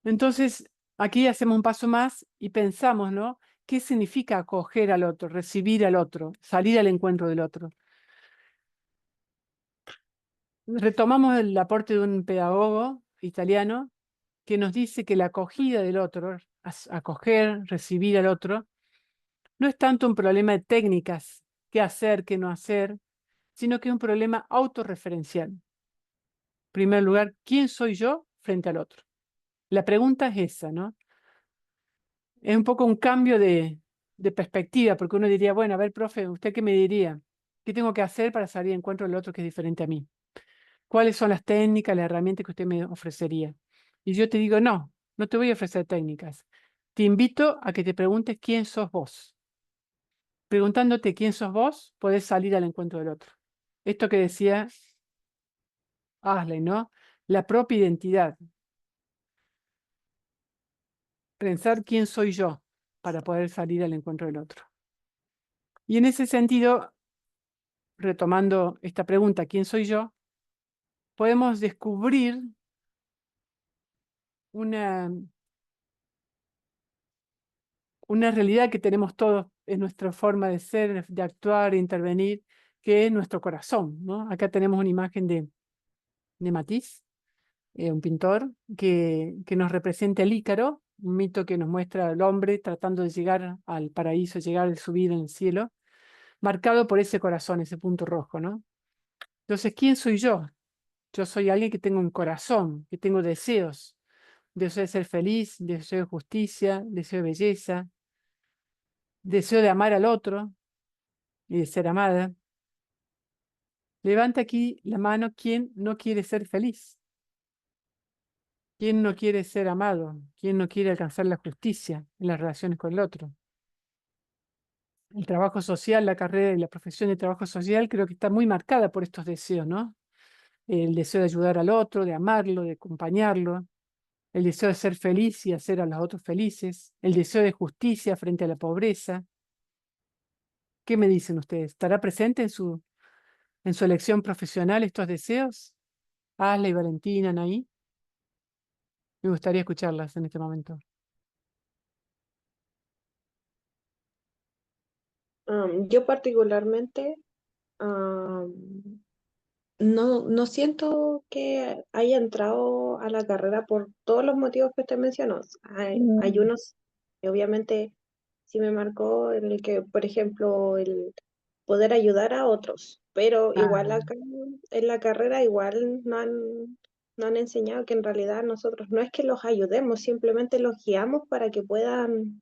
S2: Entonces, aquí hacemos un paso más y pensamos, ¿no? ¿Qué significa acoger al otro, recibir al otro, salir al encuentro del otro? Retomamos el aporte de un pedagogo italiano que nos dice que la acogida del otro, acoger, recibir al otro, no es tanto un problema de técnicas, qué hacer, qué no hacer, sino que es un problema autorreferencial. En primer lugar, ¿quién soy yo frente al otro? La pregunta es esa, ¿no? Es un poco un cambio de de perspectiva, porque uno diría, bueno, a ver, profe, ¿usted qué me diría? ¿Qué tengo que hacer para salir en encuentro del otro que es diferente a mí? ¿Cuáles son las técnicas, las herramientas que usted me ofrecería? Y yo te digo, no, no te voy a ofrecer técnicas. Te invito a que te preguntes quién sos vos. Preguntándote quién sos vos, podés salir al encuentro del otro. Esto que decía Asley, ¿no? La propia identidad. Pensar quién soy yo para poder salir al encuentro del otro. Y en ese sentido, retomando esta pregunta, ¿quién soy yo? Podemos descubrir una realidad que tenemos todos en nuestra forma de ser, de actuar, de intervenir, que es nuestro corazón, ¿no? Acá tenemos una imagen de Matisse, un pintor, que nos representa el Ícaro, un mito que nos muestra al hombre tratando de llegar al paraíso, llegar a su vida en el cielo, marcado por ese corazón, ese punto rojo, ¿no? Entonces, ¿quién soy yo? Yo soy alguien que tengo un corazón, que tengo deseos, deseo de ser feliz, deseo de justicia, deseo de belleza, deseo de amar al otro y de ser amada. Levanta aquí la mano quien no quiere ser feliz, quien no quiere ser amado, quien no quiere alcanzar la justicia en las relaciones con el otro. El trabajo social, la carrera y la profesión de trabajo social creo que está muy marcada por estos deseos, ¿no? El deseo de ayudar al otro, de amarlo, de acompañarlo, el deseo de ser feliz y hacer a los otros felices, el deseo de justicia frente a la pobreza. ¿Qué me dicen ustedes? ¿Estará presente en su elección profesional estos deseos? Asla y Valentina, Anaí. Me gustaría escucharlas en este momento.
S4: Yo particularmente no siento que haya entrado a la carrera por todos los motivos que usted mencionó. Hay unos que obviamente sí me marcó en el que, por ejemplo, el poder ayudar a otros, pero igual
S2: Ah,
S4: acá en la carrera igual no han enseñado que en realidad nosotros no es que los ayudemos, simplemente los guiamos para que puedan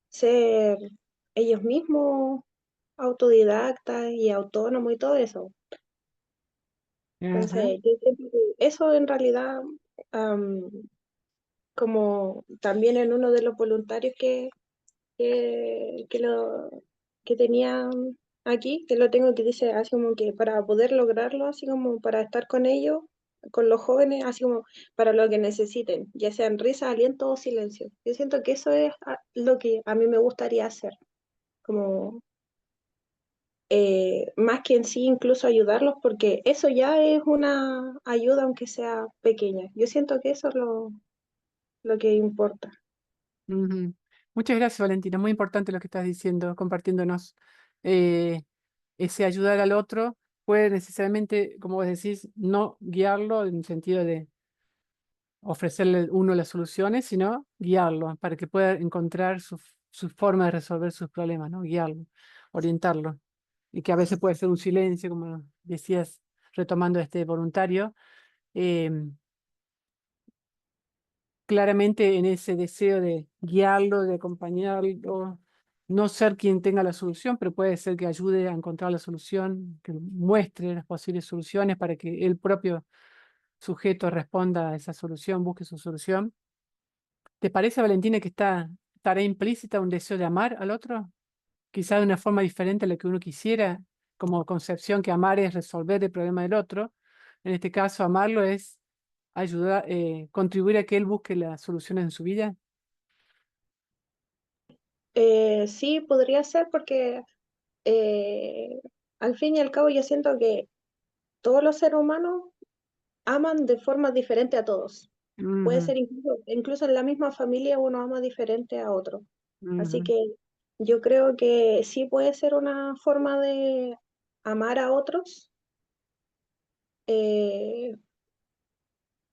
S4: ser ellos mismos autodidactas y autónomos y todo eso.
S2: ajá,
S4: Entonces, yo siento que eso en realidad, am, como también en uno de los voluntarios que, que lo, que tenía aquí, que lo tengo que dice así como que para poder lograrlo, así como para estar con ellos, con los jóvenes, así como para lo que necesiten, ya sean risa, aliento o silencio. Yo siento que eso es lo que a mí me gustaría hacer, como más que en sí incluso ayudarlos, porque eso ya es una ayuda aunque sea pequeña. Yo siento que eso es lo que importa.
S2: ujú. Muchas gracias, Valentina. Muy importante lo que estás diciendo, compartiéndonos. Ese ayudar al otro puede necesariamente, como vos decís, no guiarlo en el sentido de ofrecerle uno las soluciones, sino guiarlo para que pueda encontrar su forma de resolver sus problemas, ¿no? Guiarlo, orientarlo. Y que a veces puede ser un silencio, como decías, retomando este voluntario. Claramente en ese deseo de guiarlo, de acompañarlo, no ser quien tenga la solución, pero puede ser que ayude a encontrar la solución, que muestre las posibles soluciones para que el propio sujeto responda a esa solución, busque su solución. ¿Te parece, Valentina, que estará implícita un deseo de amar al otro? Quizá de una forma diferente a la que uno quisiera, como concepción que amar es resolver el problema del otro. En este caso, amarlo es ayudar, contribuir a que él busque las soluciones en su vida.
S4: Sí, podría ser porque eh, al fin y al cabo yo siento que todos los seres humanos aman de forma diferente a todos. Puede
S2: Ujú,
S4: ser incluso en la misma familia uno ama diferente a otro. Así
S2: ujú,
S4: que yo creo que sí puede ser una forma de amar a otros eh,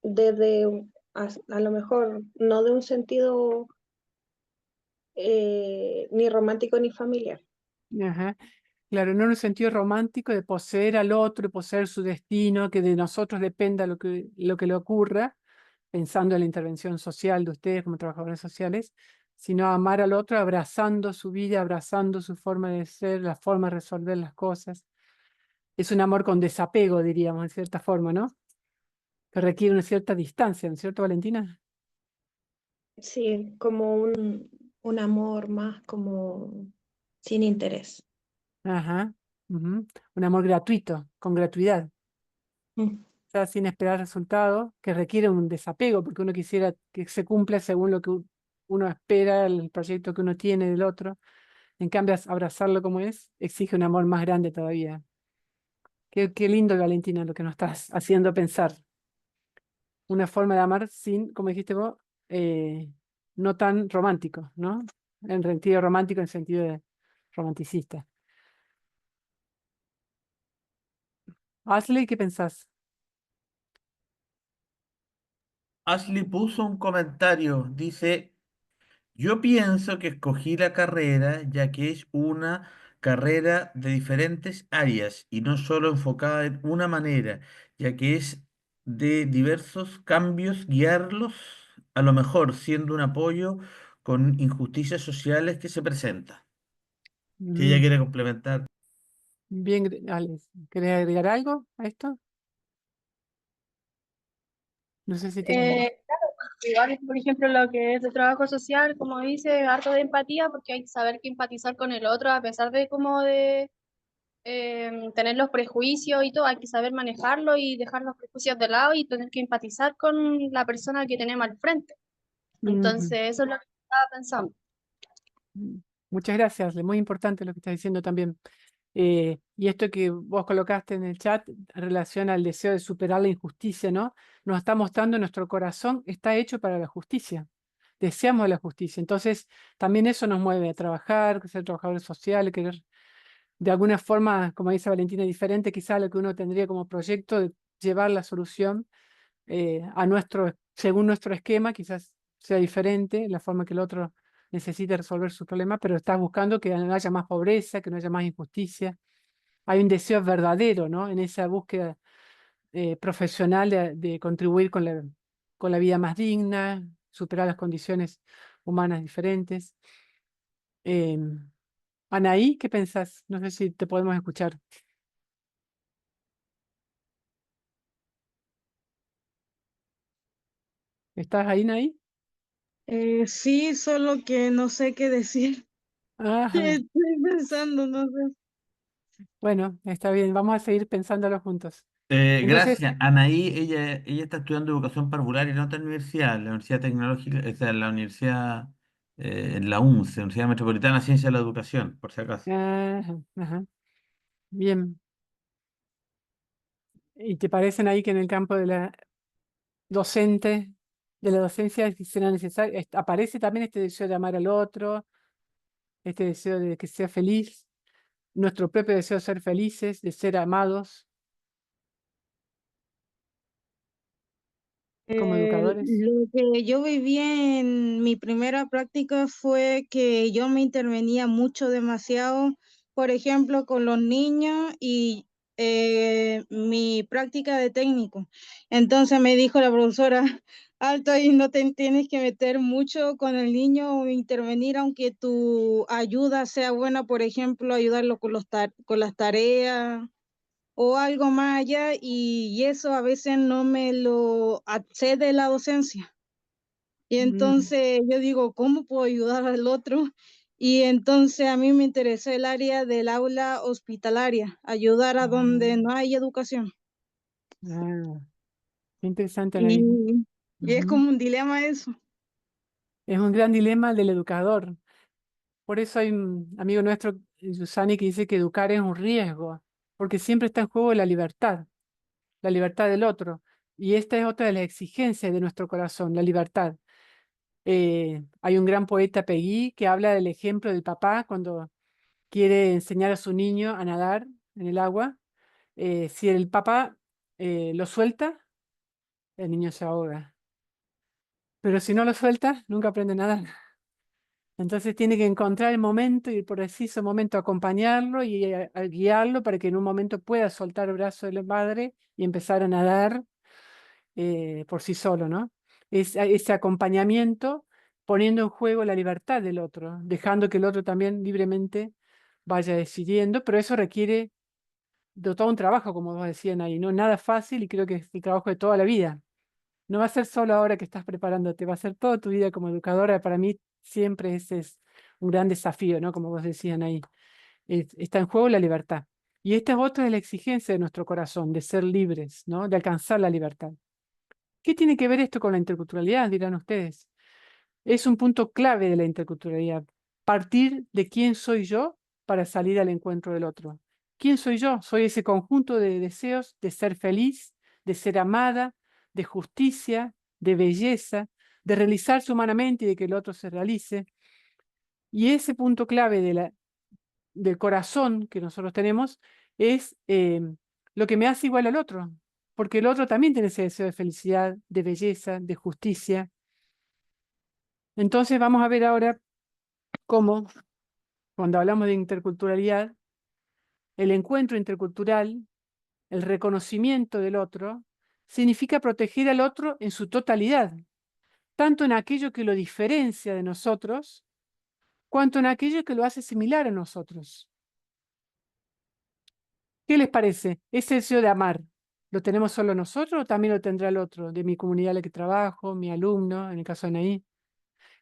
S4: desde a lo mejor no de un sentido ni romántico ni familiar.
S2: ajá. Claro, no en un sentido romántico de poseer al otro, de poseer su destino, que de nosotros dependa lo que le ocurra, pensando en la intervención social de ustedes como trabajadores sociales, sino amar al otro abrazando su vida, abrazando su forma de ser, la forma de resolver las cosas. Es un amor con desapego, diríamos, en cierta forma, ¿no? Que requiere una cierta distancia, ¿no es cierto, Valentina?
S4: Sí, como un amor más como sin interés.
S2: Ajá. Ujú. Un amor gratuito, con gratuidad.
S4: Mm.
S2: O sea, sin esperar resultados, que requiere un desapego, porque uno quisiera que se cumpla según lo que uno espera, el proyecto que uno tiene del otro. En cambio, abrazarlo como es, exige un amor más grande todavía. Qué lindo, Valentina, lo que nos estás haciendo pensar. Una forma de amar sin, como dijiste vos, no tan romántico, ¿no? En sentido romántico, en sentido de romanticista. Ashley, ¿qué pensás?
S1: Ashley puso un comentario, dice, yo pienso que escogí la carrera ya que es una carrera de diferentes áreas y no solo enfocada en una manera, ya que es de diversos cambios guiarlos, a lo mejor siendo un apoyo con injusticias sociales que se presentan. Si ella
S2: Mm,
S1: quiere complementar.
S2: bien, Alex, ¿querés agregar algo a esto? No sé si tenés.
S5: Claro, igual, por ejemplo, lo que es de trabajo social, como dice, harto de empatía, porque hay que saber que empatizar con el otro, a pesar de como de tener los prejuicios y todo, hay que saber manejarlo y dejar los prejuicios de lado y tener que empatizar con la persona que tenemos al frente.
S2: Mm,
S5: Entonces, eso es lo que estaba pensando.
S2: mm, muchas gracias, Ale, muy importante lo que estás diciendo también. Y esto que vos colocaste en el chat en relación al deseo de superar la injusticia, ¿no? Nos está mostrando nuestro corazón está hecho para la justicia. Deseamos la justicia. Entonces, también eso nos mueve a trabajar, ser trabajadores sociales, querer de alguna forma, como dice Valentina, diferente quizá a lo que uno tendría como proyecto de llevar la solución a según nuestro esquema, quizás sea diferente la forma que el otro necesite resolver su problema, pero estás buscando que no haya más pobreza, que no haya más injusticia. Hay un deseo verdadero, ¿no? En esa búsqueda profesional de contribuir con la vida más digna, superar las condiciones humanas diferentes. Anaí, ¿qué pensás? No sé si te podemos escuchar. ¿Estás ahí, Anaí?
S6: Sí, solo que no sé qué decir.
S2: Ajá.
S6: Estoy pensando, no sé.
S2: Bueno, está bien, vamos a seguir pensándolo juntos. Entonces,
S1: Gracias. Anaí, ella está estudiando educación parvularia en otra universidad, la Universidad Tecnológica, o sea, la universidad, en la UNCE, Universidad Metropolitana de Ciencia de la Educación, por si acaso.
S2: ajá, ajá, bien. ¿Y te parecen ahí que en el campo de la docente, de la docencia, si será necesario, aparece también este deseo de amar al otro, este deseo de que sea feliz, nuestro propio deseo de ser felices, de ser amados como educadores?
S6: Lo que yo viví en mi primera práctica fue que yo me intervenía mucho, demasiado, por ejemplo, con los niños y mi práctica de técnico. Entonces me dijo la profesora, alto ahí, no te tienes que meter mucho con el niño o intervenir, aunque tu ayuda sea buena, por ejemplo, ayudarlo con con las tareas o algo más allá, y eso a veces no me lo accede la docencia. Y
S2: Mm,
S6: entonces yo digo, ¿cómo puedo ayudar al otro? Y entonces a mí me interesó el área del aula hospitalaria, ayudar a donde no hay educación.
S2: ah, qué interesante, Anaí.
S6: Y es
S2: Ujú.
S6: como un dilema eso.
S2: Es un gran dilema el del educador. Por eso hay un amigo nuestro, Yusani, que dice que educar es un riesgo, porque siempre está en juego la libertad del otro. Y esta es otra de las exigencias de nuestro corazón, la libertad. Hay un gran poeta Peggy que habla del ejemplo del papá cuando quiere enseñar a su niño a nadar en el agua. Si el papá lo suelta, el niño se ahoga. Pero si no lo suelta, nunca aprende a nadar. Entonces tiene que encontrar el momento y por preciso momento acompañarlo y a guiarlo para que en un momento pueda soltar el brazo del padre y empezar a nadar por sí solo, ¿no? Ese acompañamiento poniendo en juego la libertad del otro, dejando que el otro también libremente vaya decidiendo, pero eso requiere de todo un trabajo, como vos decían ahí, ¿no? Nada fácil y creo que es el trabajo de toda la vida. No va a ser solo ahora que estás preparándote, va a ser toda tu vida como educadora. Para mí siempre ese es un gran desafío, ¿no? Como vos decían ahí. Está en juego la libertad. Y esta es otra de la exigencia de nuestro corazón, de ser libres, ¿no? De alcanzar la libertad. ¿Qué tiene que ver esto con la interculturalidad? Dirán ustedes. Es un punto clave de la interculturalidad. Partir de quién soy yo para salir al encuentro del otro. ¿Quién soy yo? Soy ese conjunto de deseos de ser feliz, de ser amada, de justicia, de belleza, de realizarse humanamente y de que el otro se realice. Y ese punto clave del corazón que nosotros tenemos es lo que me hace igual al otro, porque el otro también tiene ese deseo de felicidad, de belleza, de justicia. Entonces vamos a ver ahora cómo, cuando hablamos de interculturalidad, el encuentro intercultural, el reconocimiento del otro, significa proteger al otro en su totalidad, tanto en aquello que lo diferencia de nosotros, cuanto en aquello que lo hace similar a nosotros. ¿Qué les parece? Ese deseo de amar, ¿lo tenemos solo nosotros o también lo tendrá el otro, de mi comunidad en la que trabajo, mi alumno, en el caso de Anaí?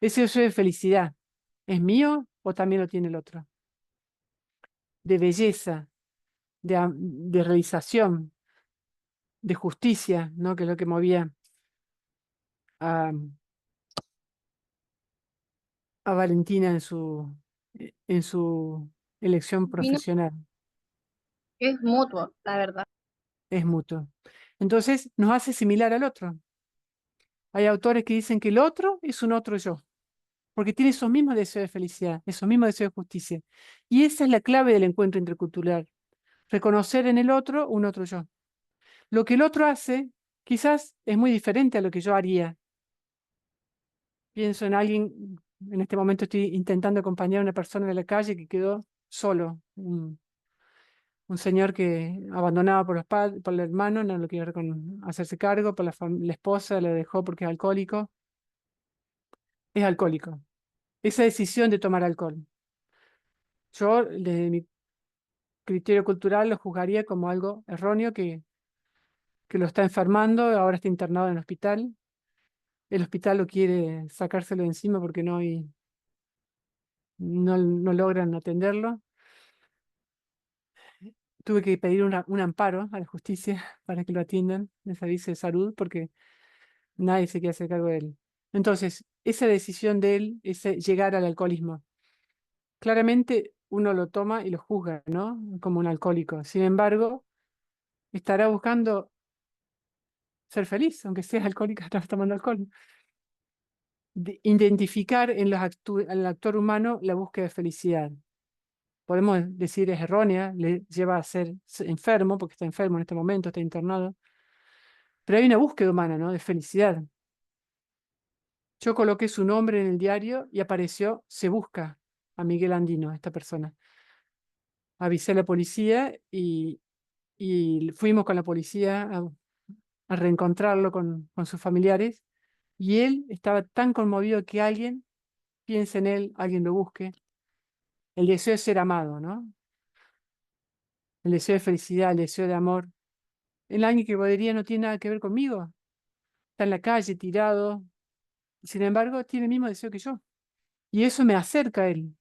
S2: Ese deseo de felicidad, ¿es mío o también lo tiene el otro? De belleza, de realización, de justicia, ¿no? Que es lo que movía a, a Valentina en su elección
S5: Opino
S2: profesional.
S5: que es mutuo, la verdad.
S2: Es mutuo. Entonces nos hace similar al otro. Hay autores que dicen que el otro es un otro yo, porque tiene esos mismos deseos de felicidad, esos mismos deseos de justicia. Y esa es la clave del encuentro intercultural, reconocer en el otro un otro yo. Lo que el otro hace quizás es muy diferente a lo que yo haría. Pienso en alguien, en este momento estoy intentando acompañar a una persona de la calle que quedó solo, un señor que abandonado por por el hermano, no lo quiere hacerse cargo, por la esposa le dejó porque es alcohólico. Es alcohólico. Esa decisión de tomar alcohol. Yo, desde mi criterio cultural, lo juzgaría como algo erróneo que lo está enfermando, ahora está internado en el hospital. El hospital lo quiere sacárselo de encima porque no logran atenderlo. Tuve que pedir un amparo a la justicia para que lo atiendan en el servicio de salud porque nadie se quiere hacer cargo de él. Entonces, esa decisión de él es llegar al alcoholismo. Claramente uno lo toma y lo juzga, ¿no? Como un alcohólico. Sin embargo, estará buscando ser feliz, aunque sea alcohólico, estará tomando alcohol. Identificar en en el actor humano la búsqueda de felicidad. Podemos decir es errónea, le lleva a ser enfermo, porque está enfermo en este momento, está internado. Pero hay una búsqueda humana, ¿no? De felicidad. Yo coloqué su nombre en el diario y apareció, se busca a Miguel Andino, esta persona. Avisé a la policía y fuimos con la policía a reencontrarlo con sus familiares. Y él estaba tan conmovido que alguien piense en él, alguien lo busque. El deseo de ser amado, ¿no? El deseo de felicidad, el deseo de amor. El alguien que podría no tiene nada que ver conmigo. Está en la calle, tirado. Sin embargo, tiene el mismo deseo que yo. Y eso me acerca a él,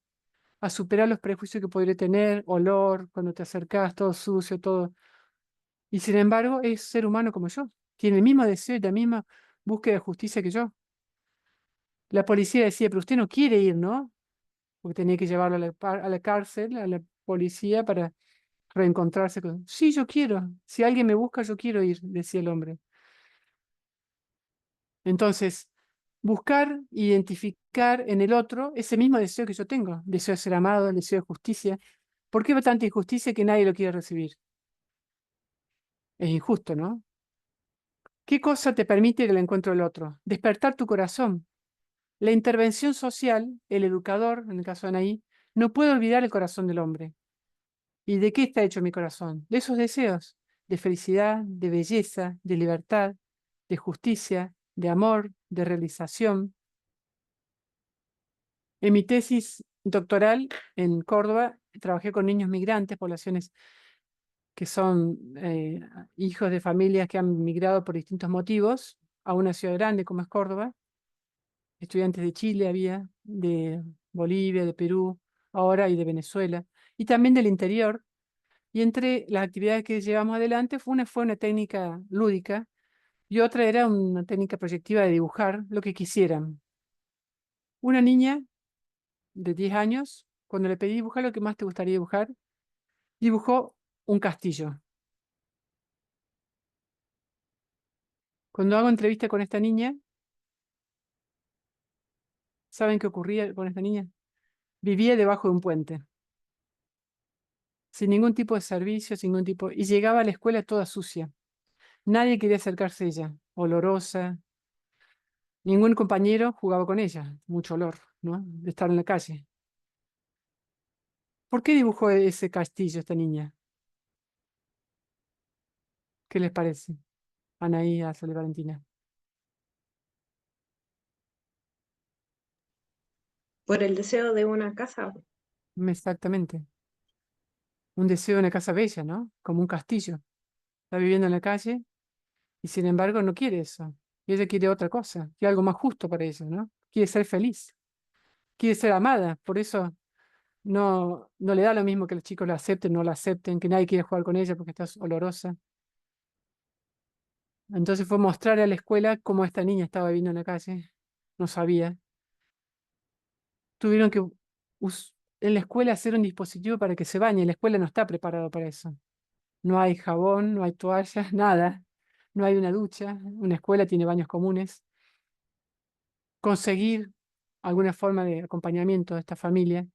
S2: a superar los prejuicios que podría tener, olor, cuando te acercas, todo sucio, todo. Y sin embargo, es ser humano como yo. Tiene el mismo deseo y la misma búsqueda de justicia que yo. La policía decía, pero usted no quiere ir, ¿no? Porque tenía que llevarlo a la cárcel, a la policía, para reencontrarse con... Sí, yo quiero. Si alguien me busca, yo quiero ir, decía el hombre. Entonces, buscar, identificar en el otro ese mismo deseo que yo tengo. Deseo de ser amado, el deseo de justicia. ¿Por qué tanta injusticia que nadie lo quiere recibir? Es injusto, ¿no? ¿Qué cosa te permite el encuentro del otro? Despertar tu corazón. La intervención social, el educador, en el caso de Anaí, no puede olvidar el corazón del hombre. ¿Y de qué está hecho mi corazón? De esos deseos, de felicidad, de belleza, de libertad, de justicia, de amor, de realización. En mi tesis doctoral en Córdoba trabajé con niños migrantes, poblaciones que son hijos de familias que han migrado por distintos motivos a una ciudad grande como es Córdoba. Estudiantes de Chile había, de Bolivia, de Perú, ahora y de Venezuela, y también del interior. Y entre las actividades que llevamos adelante fue una técnica lúdica y otra era una técnica proyectiva de dibujar lo que quisieran. Una niña de 10 años, cuando le pedí dibujar lo que más te gustaría dibujar, dibujó un castillo. Cuando hago entrevista con esta niña, ¿saben qué ocurría con esta niña? Vivía debajo de un puente, sin ningún tipo de servicio, sin ningún tipo... Y llegaba a la escuela toda sucia. Nadie quería acercarse a ella, olorosa. Ningún compañero jugaba con ella, mucho olor, ¿no? De estar en la calle. ¿Por qué dibujó ese castillo esta niña? ¿Qué les parece? Anaí, Azul y Valentina.
S4: Por el deseo de una casa.
S2: Exactamente. Un deseo de una casa bella, ¿no? Como un castillo. Está viviendo en la calle y sin embargo no quiere eso. Y ella quiere otra cosa, quiere algo más justo para ella, ¿no? Quiere ser feliz, quiere ser amada. Por eso no le da lo mismo que los chicos la acepten o no la acepten, que nadie quiere jugar con ella porque está olorosa. Entonces fue mostrar a la escuela cómo esta niña estaba viviendo en la calle. No sabía. Tuvieron que en la escuela hacer un dispositivo para que se bañe. La escuela no está preparada para eso. No hay jabón, no hay toallas, nada. No hay una ducha. Una escuela tiene baños comunes. Conseguir alguna forma de acompañamiento de esta familia.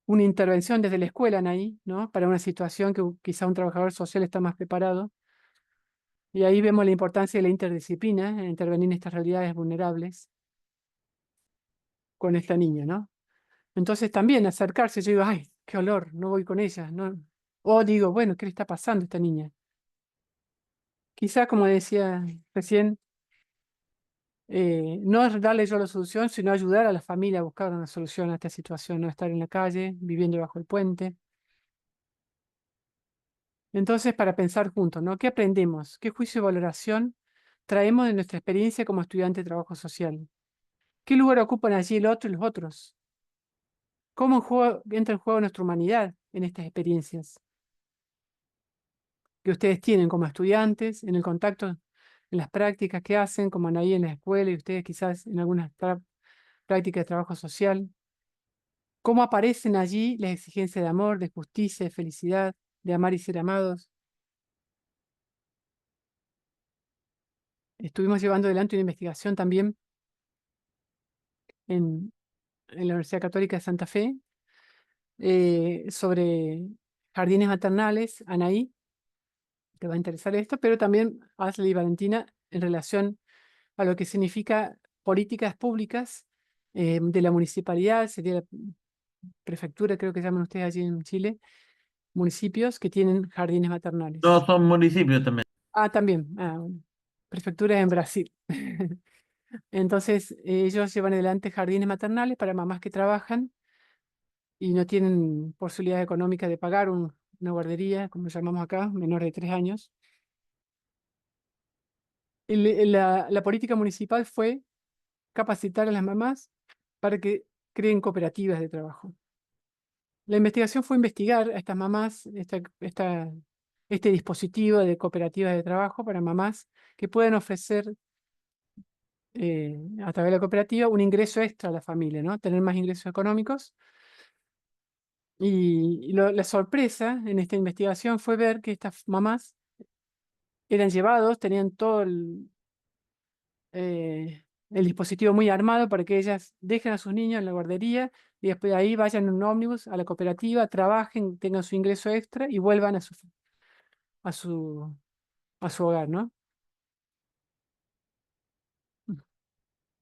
S2: Una intervención desde la escuela ahí, ¿no? Para una situación que quizá un trabajador social está más preparado. Y ahí vemos la importancia de la interdisciplina en intervenir en estas realidades vulnerables con esta niña, ¿no? Entonces también acercarse, yo digo, ay, qué olor, no voy con ella, ¿no? O digo, bueno, ¿qué le está pasando a esta niña? Quizá, como decía recién, no es darle yo la solución, sino ayudar a la familia a buscar una solución a esta situación, no estar en la calle, viviendo bajo el puente. Entonces, para pensar juntos, ¿no? ¿Qué aprendemos? ¿Qué juicio y valoración traemos de nuestra experiencia como estudiante de trabajo social? ¿Qué lugar ocupan allí el otro y los otros? ¿Cómo entra en juego nuestra humanidad en estas experiencias que ustedes tienen como estudiantes, en el contacto, en las prácticas que hacen, como ahí en la escuela y ustedes quizás en algunas prácticas de trabajo social? ¿Cómo aparecen allí las exigencias de amor, de justicia, de felicidad, de amar y ser amados? Estuvimos llevando adelante una investigación también en la Universidad Católica de Santa Fe sobre jardines maternales, Anaí, te va a interesar esto, pero también Ashley y Valentina en relación a lo que significa políticas públicas de la municipalidad, sería la prefectura, creo que llaman ustedes allí en Chile, municipios que tienen jardines maternales.
S1: Todos son municipios también.
S2: Ah, también, bueno, prefectura en Brasil. Entonces, ellos llevan adelante jardines maternales para mamás que trabajan y no tienen posibilidad económica de pagar una guardería, como llamamos acá, menor de 3 años. La política municipal fue capacitar a las mamás para que creen cooperativas de trabajo. La investigación fue investigar a estas mamás, este dispositivo de cooperativas de trabajo para mamás que pueden ofrecer a través de la cooperativa un ingreso extra a la familia, ¿no? Tener más ingresos económicos. Y la sorpresa en esta investigación fue ver que estas mamás eran llevados, tenían todo el dispositivo muy armado para que ellas dejen a sus niños en la guardería y después de ahí vayan en un ómnibus a la cooperativa, trabajen, tengan su ingreso extra y vuelvan a su, a su hogar, ¿no?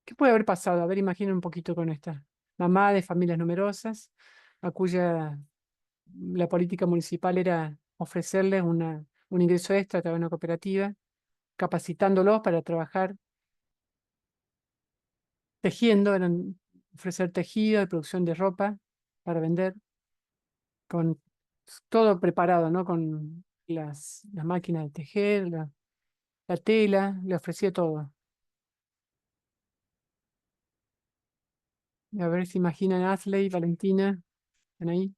S2: ¿Qué puede haber pasado? A ver, imaginen un poquito con esta mamá de familias numerosas, a cuya la política municipal era ofrecerles un ingreso extra a través de una cooperativa, capacitándolos para trabajar tejiendo, eran ofrecer tejido y producción de ropa para vender, con todo preparado, ¿no? Con las máquinas de tejer, la tela, le ofrecía todo. A ver si imaginan Asley, Valentina, ¿están ahí?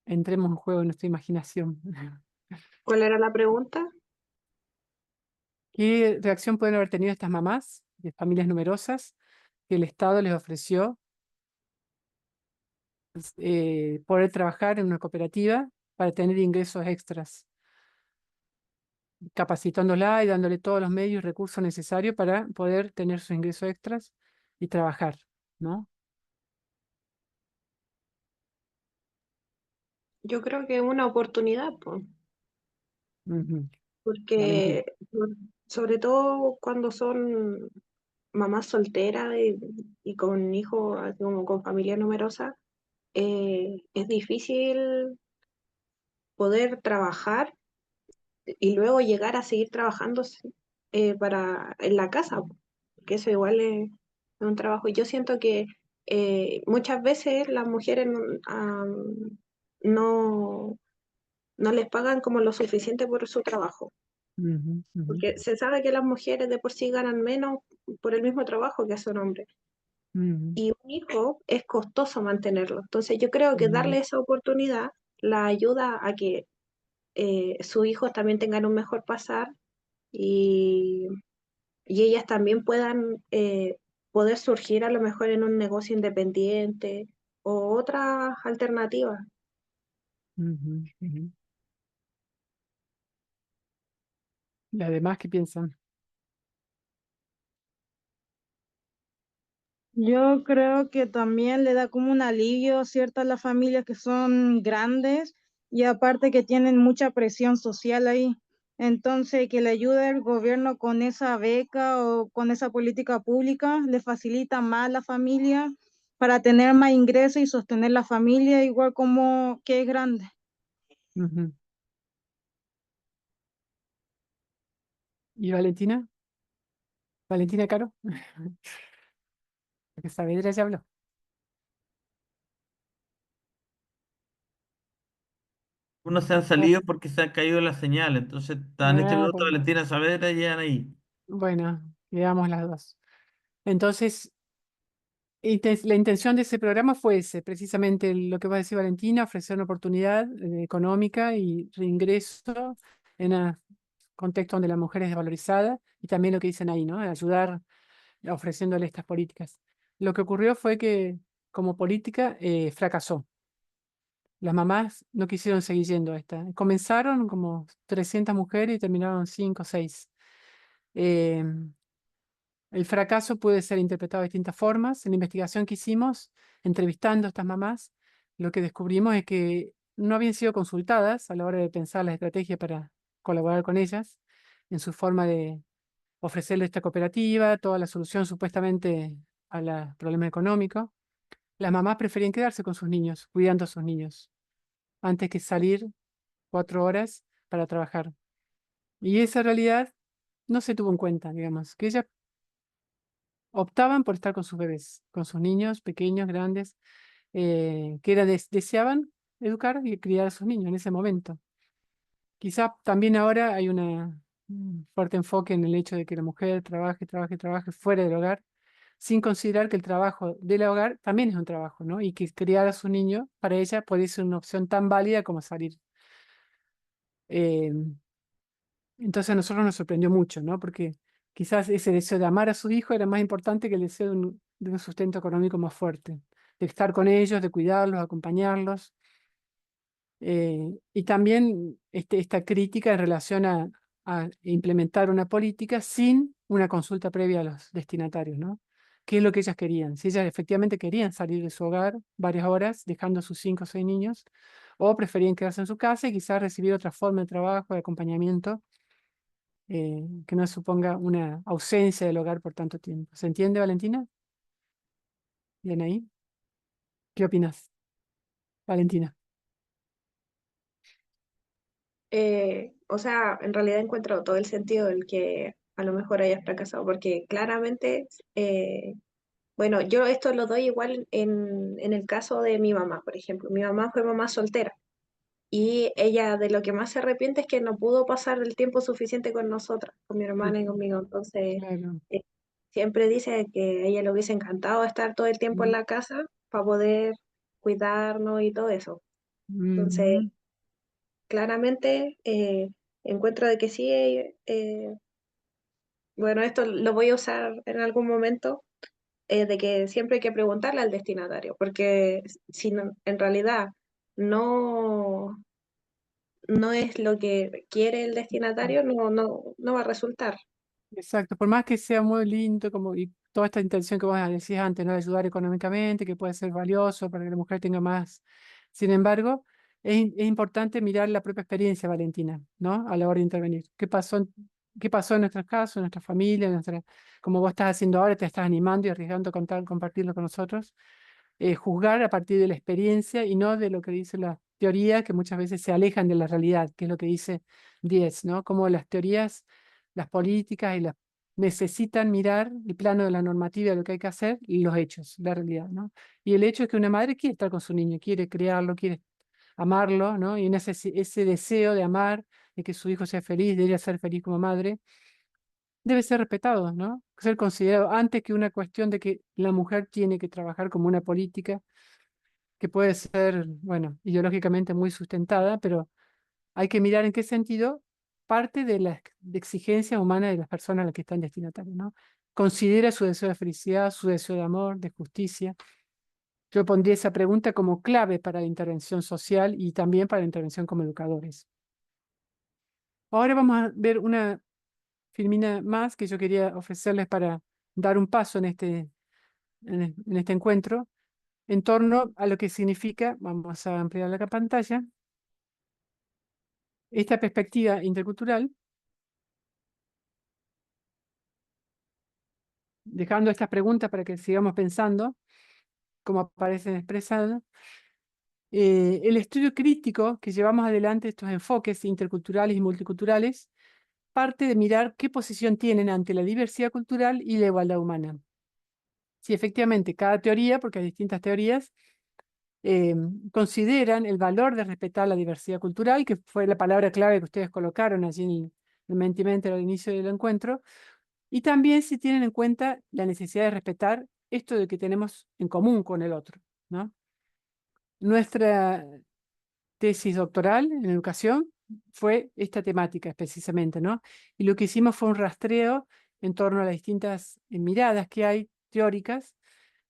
S2: Entremos en juego en nuestra imaginación.
S4: ¿Cuál era la pregunta?
S2: ¿Qué reacción pueden haber tenido estas mamás de familias numerosas que el Estado les ofreció poder trabajar en una cooperativa para tener ingresos extras, capacitándola y dándole todos los medios y recursos necesarios para poder tener sus ingresos extras y trabajar, ¿no?
S4: Yo creo que es una oportunidad, pues,
S2: Ujú. Valentina.
S4: porque sobre todo cuando son mamás solteras y con hijos, así como con familia numerosa, es difícil poder trabajar y luego llegar a seguir trabajando en la casa, porque eso igual es un trabajo. Y yo siento que muchas veces las mujeres no, no les pagan como lo suficiente por su trabajo,
S2: Ujú, ujú,
S4: porque se sabe que las mujeres de por sí ganan menos por el mismo trabajo que hace un hombre.
S2: ujú,
S4: Y un hijo es costoso mantenerlo. Entonces yo creo que
S2: ujú,
S4: darle esa oportunidad la ayuda a que sus hijos también tengan un mejor pasar y, y ellas también puedan poder surgir a lo mejor en un negocio independiente o otras alternativas.
S2: ujú, ujú. ¿Y además qué piensan?
S6: Yo creo que también le da como un alivio, ¿cierto?, a las familias que son grandes y aparte que tienen mucha presión social ahí. Entonces, que le ayude el gobierno con esa beca o con esa política pública, le facilita más a la familia para tener más ingresos y sostener la familia igual como que es grande.
S2: Ujú. ¿Y Valentina? ¿Valentina Caro? Porque Saavedra ya habló.
S1: Unos se han
S2: Oh,
S1: salido porque se han caído las señales. Entonces, está en este
S2: ah,
S1: minuto Valentina Saavedra y ahí.
S2: bueno, quedamos las dos. Entonces, la intención de ese programa fue ese, precisamente lo que va a decir Valentina, ofrecer una oportunidad económica y reingreso en un contexto donde la mujer es desvalorizada y también lo que dicen ahí, ¿no? Ayudar ofreciéndole estas políticas. Lo que ocurrió fue que como política fracasó. Las mamás no quisieron seguir yendo a esta. Comenzaron como 300 mujeres y terminaron 5 o 6. El fracaso puede ser interpretado de distintas formas. En la investigación que hicimos, entrevistando a estas mamás, lo que descubrimos es que no habían sido consultadas a la hora de pensar la estrategia para colaborar con ellas en su forma de ofrecerle esta cooperativa, toda la solución supuestamente a los problemas económicos. Las mamás preferían quedarse con sus niños, cuidando a sus niños, antes que salir 4 horas para trabajar. Y esa realidad no se tuvo en cuenta, digamos, que ellas optaban por estar con sus bebés, con sus niños pequeños, grandes, que deseaban educar y criar a sus niños en ese momento. Quizá también ahora hay un fuerte enfoque en el hecho de que la mujer trabaje, trabaje, trabaje fuera del hogar, sin considerar que el trabajo del hogar también es un trabajo, ¿no? Y que criar a su niño para ella puede ser una opción tan válida como salir. Eh, entonces a nosotros nos sorprendió mucho, ¿no? Porque quizás ese deseo de amar a su hijo era más importante que el deseo de un sustento económico más fuerte, de estar con ellos, de cuidarlos, acompañarlos. Y también esta crítica en relación a implementar una política sin una consulta previa a los destinatarios, ¿no? ¿Qué es lo que ellas querían? Si ellas efectivamente querían salir de su hogar varias horas, dejando a sus 5 o 6 niños, o preferían quedarse en su casa y quizás recibir otra forma de trabajo, de acompañamiento, que no suponga una ausencia del hogar por tanto tiempo. ¿Se entiende, Valentina? Bien ahí. ¿Qué opinas, Valentina?
S4: O sea, en realidad encuentro todo el sentido del que a lo mejor hayas fracasado, porque claramente, bueno, yo esto lo doy igual en el caso de mi mamá, por ejemplo. Mi mamá fue mamá soltera y ella de lo que más se arrepiente es que no pudo pasar el tiempo suficiente con nosotras, con mi hermana y
S2: Ujú,
S4: conmigo. Entonces,
S2: claro.
S4: eh, siempre dice que a ella le hubiese encantado estar todo el tiempo en
S2: Mm,
S4: la casa para poder cuidarnos y todo eso. Entonces,
S2: ujú.
S4: claramente encuentro de que sí, bueno, esto lo voy a usar en algún momento, de que siempre hay que preguntarle al destinatario, porque si en realidad no, no es lo que quiere el destinatario, no va a resultar.
S2: Exacto, por más que sea muy lindo como, y toda esta intención que vos decías antes, ¿no? De ayudar económicamente, que puede ser valioso para que la mujer tenga más. Sin embargo, es importante mirar la propia experiencia, Valentina, ¿no? A la hora de intervenir. Qué pasó en nuestros casos, en nuestra familia, como vos estás haciendo ahora, te estás animando y arriesgando a contar, compartirlo con nosotros? Juzgar a partir de la experiencia y no de lo que dice la teoría, que muchas veces se alejan de la realidad, que es lo que dice Diez, ¿no? Como las teorías, las políticas y las necesitan mirar el plano de la normativa de lo que hay que hacer y los hechos, la realidad, ¿no? Y el hecho es que una madre quiere estar con su niño, quiere criarlo, quiere amarlo, ¿no? Y en ese deseo de amar, de que su hijo sea feliz, de ella ser feliz como madre, debe ser respetado, ¿no? Ser considerado antes que una cuestión de que la mujer tiene que trabajar como una política que puede ser, bueno, ideológicamente muy sustentada, pero hay que mirar en qué sentido parte de la exigencia humana de las personas a las que están destinatarias, ¿no? Considera su deseo de felicidad, su deseo de amor, de justicia. Yo pondría esa pregunta como clave para la intervención social y también para la intervención como educadores. Ahora vamos a ver una filmina más que yo quería ofrecerles para dar un paso en este encuentro en torno a lo que significa, vamos a ampliar la pantalla, esta perspectiva intercultural, dejando estas preguntas para que sigamos pensando, como aparecen expresadas. El estudio crítico que llevamos adelante, estos enfoques interculturales y multiculturales, parte de mirar qué posición tienen ante la diversidad cultural y la igualdad humana. Si efectivamente cada teoría, porque hay distintas teorías, consideran el valor de respetar la diversidad cultural, que fue la palabra clave que ustedes colocaron allí en el mentimente al inicio del encuentro, y también si tienen en cuenta la necesidad de respetar esto de que tenemos en común con el otro, ¿no? Nuestra tesis doctoral en educación fue esta temática precisamente, ¿no? Y lo que hicimos fue un rastreo en torno a las distintas miradas que hay teóricas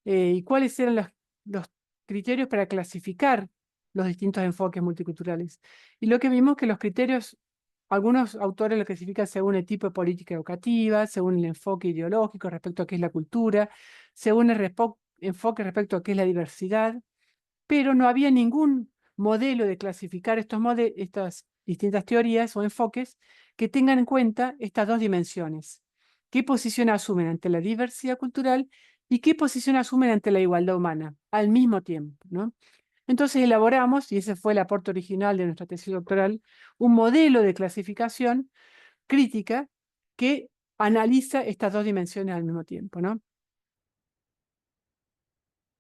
S2: y cuáles eran los criterios para clasificar los distintos enfoques multiculturales. Y lo que vimos que los criterios, algunos autores lo clasifican según el tipo de política educativa, según el enfoque ideológico respecto a qué es la cultura, según el enfoque respecto a qué es la diversidad, pero no había ningún modelo de clasificar estas distintas teorías o enfoques que tengan en cuenta estas dos dimensiones. ¿Qué posición asumen ante la diversidad cultural y qué posición asumen ante la igualdad humana al mismo tiempo, ¿no? Entonces elaboramos, y ese fue el aporte original de nuestra tesis doctoral, un modelo de clasificación crítica que analiza estas dos dimensiones al mismo tiempo, ¿no?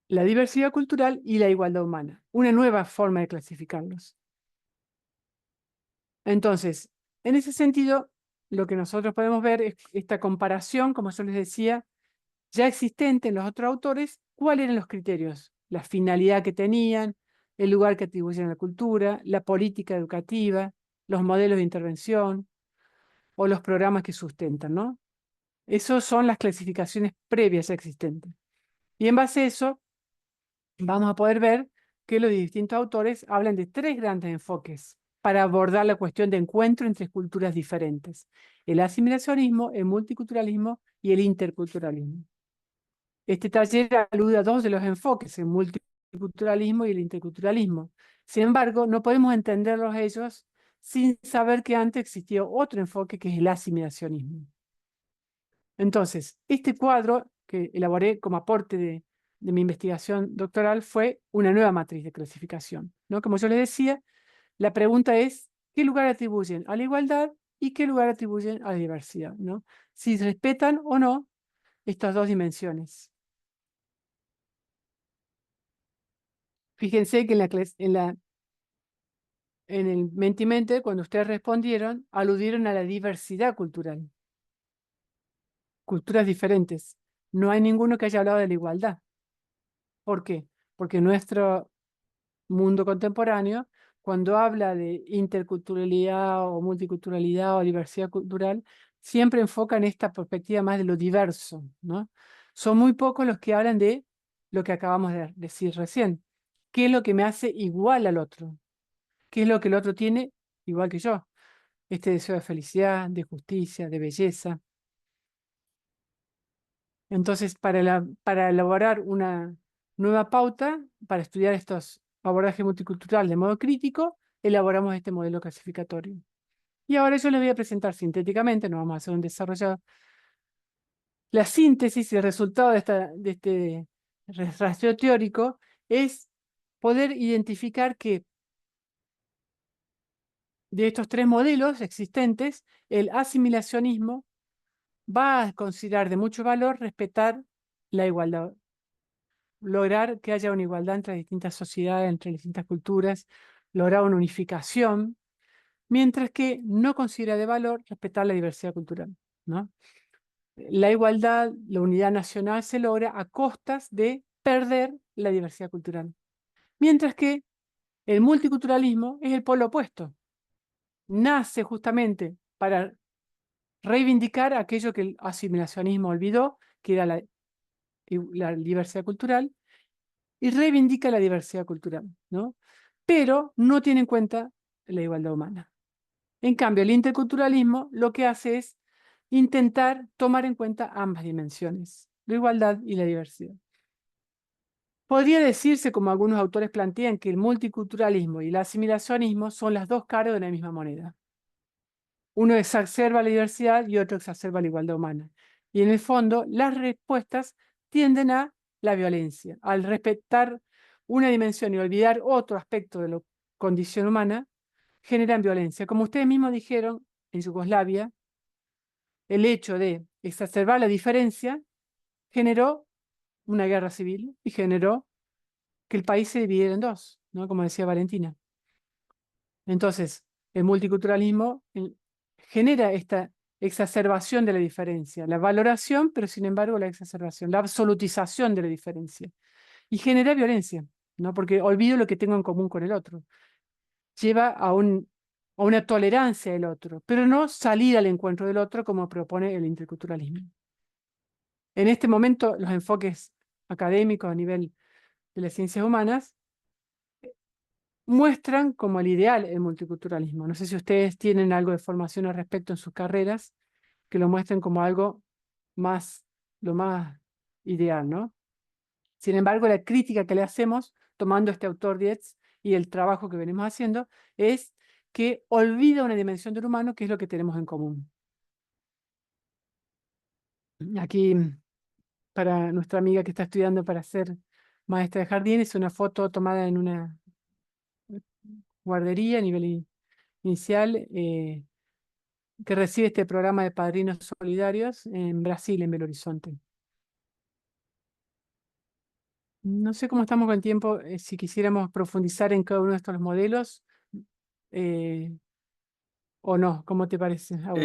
S2: La diversidad cultural y la igualdad humana, una nueva forma de clasificarlos. Entonces, en ese sentido, lo que nosotros podemos ver es esta comparación, como yo les decía, ya existente en los otros autores, cuáles eran los criterios, la finalidad que tenían, el lugar que atribuyen a la cultura, la política educativa, los modelos de intervención o los programas que sustentan, ¿no? Esas son las clasificaciones previas ya existentes. Y en base a eso, vamos a poder ver que los distintos autores hablan de tres grandes enfoques para abordar la cuestión de encuentro entre culturas diferentes: el asimilacionismo, el multiculturalismo y el interculturalismo. Este taller alude a dos de los enfoques, el multiculturalismo y el interculturalismo. Sin embargo, no podemos entenderlos ellos sin saber que antes existió otro enfoque que es el asimilacionismo. Entonces, este cuadro que elaboré como aporte de mi investigación doctoral fue una nueva matriz de clasificación, ¿no? Como yo les decía, la pregunta es, ¿qué lugar atribuyen a la igualdad y qué lugar atribuyen a la diversidad, ¿no? Si respetan o no estas dos dimensiones. Fíjense que en el Mentimente, cuando ustedes respondieron, aludieron a la diversidad cultural, culturas diferentes. No hay ninguno que haya hablado de la igualdad. ¿Por qué? Porque nuestro mundo contemporáneo, cuando habla de interculturalidad o multiculturalidad o diversidad cultural, siempre enfoca en esta perspectiva más de lo diverso, ¿no? Son muy pocos los que hablan de lo que acabamos de decir recién. ¿Qué es lo que me hace igual al otro? ¿Qué es lo que el otro tiene igual que yo? Este deseo de felicidad, de justicia, de belleza. Entonces, para elaborar una nueva pauta, para estudiar estos abordajes multiculturales de modo crítico, elaboramos este modelo clasificatorio. Y ahora yo les voy a presentar sintéticamente, no vamos a hacer un desarrollo, la síntesis y el resultado de este rastreo teórico es poder identificar que de estos tres modelos existentes, el asimilacionismo va a considerar de mucho valor respetar la igualdad, lograr que haya una igualdad entre distintas sociedades, entre distintas culturas, lograr una unificación, mientras que no considera de valor respetar la diversidad cultural, ¿no? La igualdad, la unidad nacional se logra a costas de perder la diversidad cultural, mientras que el multiculturalismo es el polo opuesto. Nace justamente para reivindicar aquello que el asimilacionismo olvidó, que era la diversidad cultural, y reivindica la diversidad cultural, ¿no? Pero no tiene en cuenta la igualdad humana. En cambio, el interculturalismo lo que hace es intentar tomar en cuenta ambas dimensiones, la igualdad y la diversidad. Podría decirse, como algunos autores plantean, que el multiculturalismo y el asimilacionismo son las dos caras de la misma moneda. Uno exacerba la diversidad y otro exacerba la igualdad humana. Y en el fondo, las respuestas tienden a la violencia. Al respetar una dimensión y olvidar otro aspecto de la condición humana, generan violencia. Como ustedes mismos dijeron, en Yugoslavia, el hecho de exacerbar la diferencia generó una guerra civil y generó que el país se dividiera en dos, ¿no? Como decía Valentina. Entonces, el multiculturalismo genera esta exacerbación de la diferencia, la valoración, pero sin embargo la exacerbación, la absolutización de la diferencia. Y genera violencia, ¿no? Porque olvido lo que tengo en común con el otro. Lleva a una tolerancia del otro, pero no salir al encuentro del otro como propone el interculturalismo. En este momento, los enfoques académicos a nivel de las ciencias humanas muestran como el ideal el multiculturalismo. No sé si ustedes tienen algo de formación al respecto en sus carreras, que lo muestren como algo más, lo más ideal, ¿no? Sin embargo, la crítica que le hacemos, tomando este autor Dietz y el trabajo que venimos haciendo, es que olvida una dimensión del humano que es lo que tenemos en común. Aquí, para nuestra amiga que está estudiando para ser maestra de jardín, es una foto tomada en una guardería a nivel inicial, que recibe este programa de Padrinos Solidarios en Brasil, en Belo Horizonte. No sé cómo estamos con tiempo, si quisiéramos profundizar en cada uno de estos modelos eh, o no, ¿cómo te parece a vos?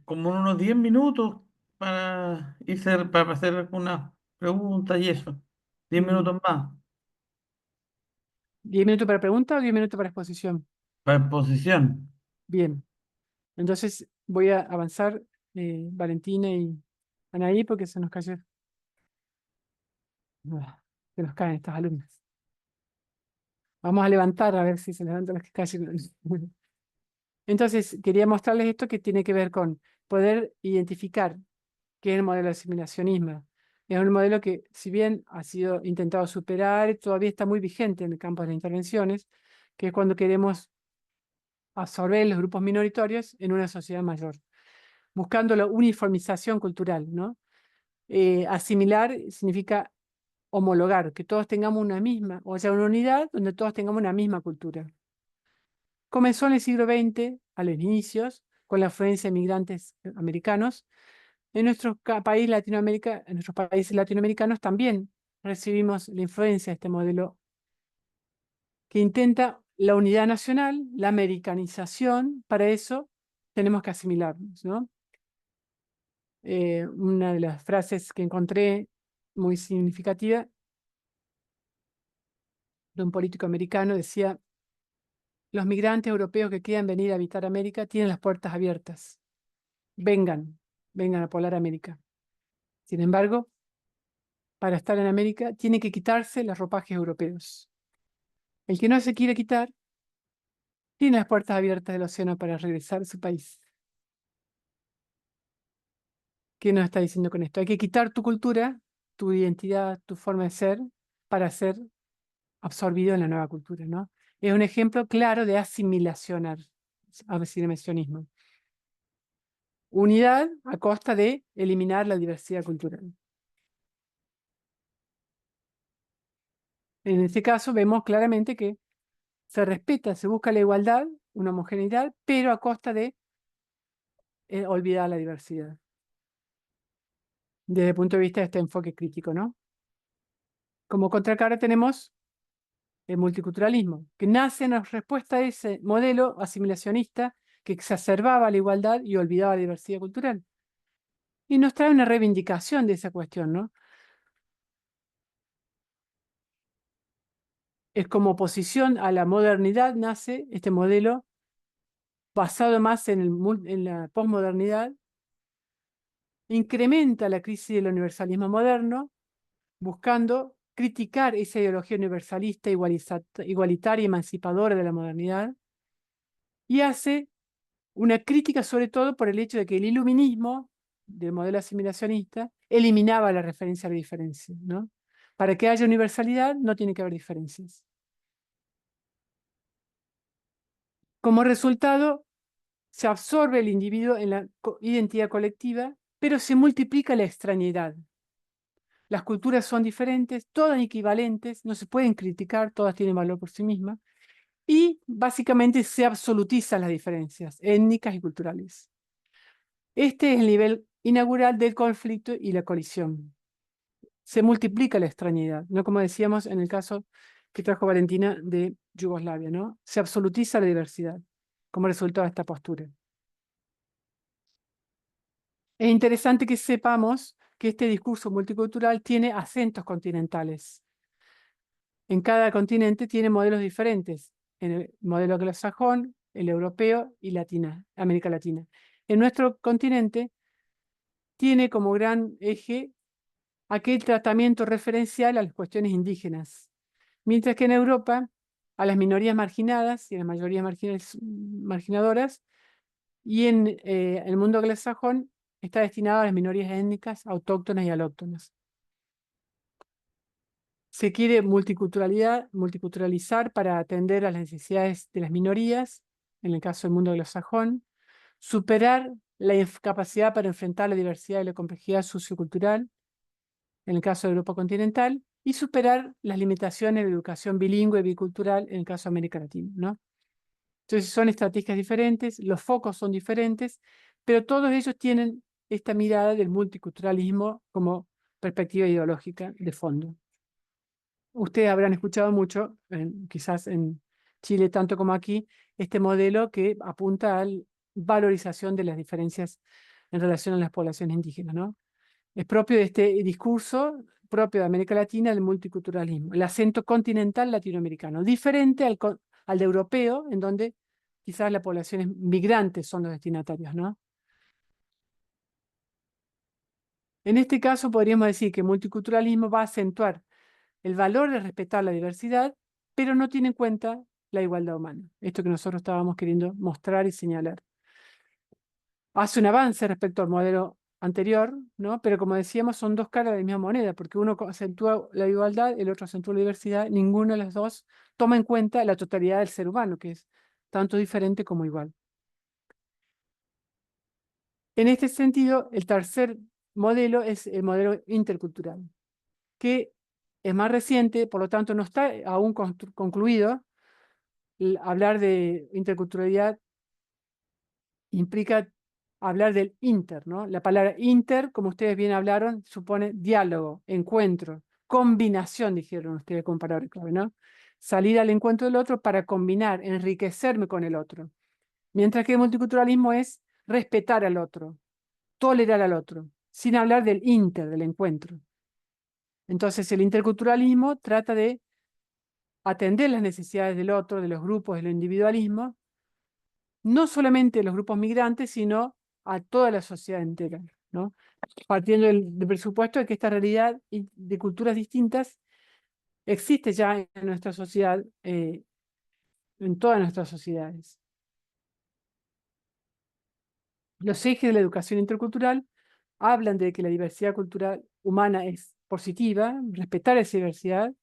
S1: Como unos 10 minutos para hacer algunas preguntas y eso. 10 minutos más.
S2: ¿10 minutos para pregunta o 10 minutos para exposición?
S1: Para exposición.
S2: Bien, entonces voy a avanzar, Valentina y Anaí, porque se nos cayó. Se nos caen estas alumnas. Vamos a levantar a ver si se levantan las que caen. Entonces, quería mostrarles esto que tiene que ver con poder identificar qué es el modelo de asimilacionismo. Es un modelo que, si bien ha sido intentado superar, todavía está muy vigente en el campo de las intervenciones, que es cuando queremos absorber los grupos minoritarios en una sociedad mayor, buscando la uniformización cultural, ¿no? Asimilar significa homologar, que todos tengamos una misma, o sea, una unidad donde todos tengamos una misma cultura. Comenzó en el siglo XX, a los inicios, con la afluencia de migrantes americanos. En nuestros países latinoamericanos también recibimos la influencia de este modelo que intenta la unidad nacional, la americanización. Para eso tenemos que asimilarnos, ¿no? Una de las frases que encontré muy significativa de un político americano decía: los migrantes europeos que quieran venir a habitar América tienen las puertas abiertas. Vengan, vengan a poblar América. Sin embargo, para estar en América tiene que quitarse los ropajes europeos. El que no se quiere quitar tiene las puertas abiertas del océano para regresar a su país. ¿Qué nos está diciendo con esto? Hay que quitar tu cultura, tu identidad, tu forma de ser, para ser absorbido en la nueva cultura, ¿no? Es un ejemplo claro de asimilacionismo. Unidad a costa de eliminar la diversidad cultural. En este caso vemos claramente que se respeta, se busca la igualdad, una homogeneidad, pero a costa de olvidar la diversidad. Desde el punto de vista de este enfoque crítico, ¿no? Como contracara tenemos el multiculturalismo, que nace en respuesta a ese modelo asimilacionista que exacerbaba la igualdad y olvidaba la diversidad cultural. Y nos trae una reivindicación de esa cuestión, ¿no? Es como oposición a la modernidad nace este modelo basado más en la posmodernidad, incrementa la crisis del universalismo moderno, buscando criticar esa ideología universalista, igualitaria y emancipadora de la modernidad, y hace una crítica sobre todo por el hecho de que el iluminismo del modelo asimilacionista eliminaba la referencia a la diferencia, ¿no? Para que haya universalidad no tiene que haber diferencias. Como resultado, se absorbe el individuo en la identidad colectiva, pero se multiplica la extrañidad. Las culturas son diferentes, todas equivalentes, no se pueden criticar, todas tienen valor por sí mismas, y básicamente se absolutizan las diferencias étnicas y culturales. Este es el nivel inaugural del conflicto y la colisión. Se multiplica la extrañidad, no como decíamos en el caso que trajo Valentina de Yugoslavia, ¿no? Se absolutiza la diversidad como resultado de esta postura. Es interesante que sepamos que este discurso multicultural tiene acentos continentales. En cada continente tiene modelos diferentes, en el modelo anglosajón, el europeo y América Latina. En nuestro continente tiene como gran eje aquel tratamiento referencial a las cuestiones indígenas, mientras que en Europa a las minorías marginadas y a las mayorías marginadoras, y en el mundo anglosajón está destinado a las minorías étnicas, autóctonas y alóctonas. Se quiere multiculturalizar para atender a las necesidades de las minorías, en el caso del mundo anglosajón, superar la incapacidad para enfrentar la diversidad y la complejidad sociocultural, en el caso de Europa continental, y superar las limitaciones de educación bilingüe y bicultural en el caso de América Latina, ¿no? Entonces son estrategias diferentes, los focos son diferentes, pero todos ellos tienen esta mirada del multiculturalismo como perspectiva ideológica de fondo. Ustedes habrán escuchado mucho, quizás en Chile tanto como aquí, este modelo que apunta a la valorización de las diferencias en relación a las poblaciones indígenas, ¿no? Es propio de este discurso, propio de América Latina, el multiculturalismo, el acento continental latinoamericano, diferente al de europeo, en donde quizás las poblaciones migrantes son los destinatarios, ¿no? En este caso podríamos decir que el multiculturalismo va a acentuar el valor de respetar la diversidad, pero no tiene en cuenta la igualdad humana. Esto que nosotros estábamos queriendo mostrar y señalar. Hace un avance respecto al modelo anterior, ¿no? Pero como decíamos, son dos caras de la misma moneda, porque uno acentúa la igualdad, el otro acentúa la diversidad. Ninguno de los dos toma en cuenta la totalidad del ser humano, que es tanto diferente como igual. En este sentido, el tercer modelo es el modelo intercultural, que es más reciente, por lo tanto no está aún concluido. Hablar de interculturalidad implica hablar del inter, ¿no? La palabra inter, como ustedes bien hablaron, supone diálogo, encuentro, combinación, dijeron ustedes con palabra clave, ¿no? Salir al encuentro del otro para combinar, enriquecerme con el otro. Mientras que el multiculturalismo es respetar al otro, tolerar al otro, sin hablar del inter, del encuentro. Entonces el interculturalismo trata de atender las necesidades del otro, de los grupos, del individualismo, no solamente de los grupos migrantes, sino a toda la sociedad entera, ¿no? Partiendo del presupuesto de que esta realidad de culturas distintas existe ya en nuestra sociedad, en todas nuestras sociedades. Los ejes de la educación intercultural hablan de que la diversidad cultural humana es positiva, respetar esa diversidad,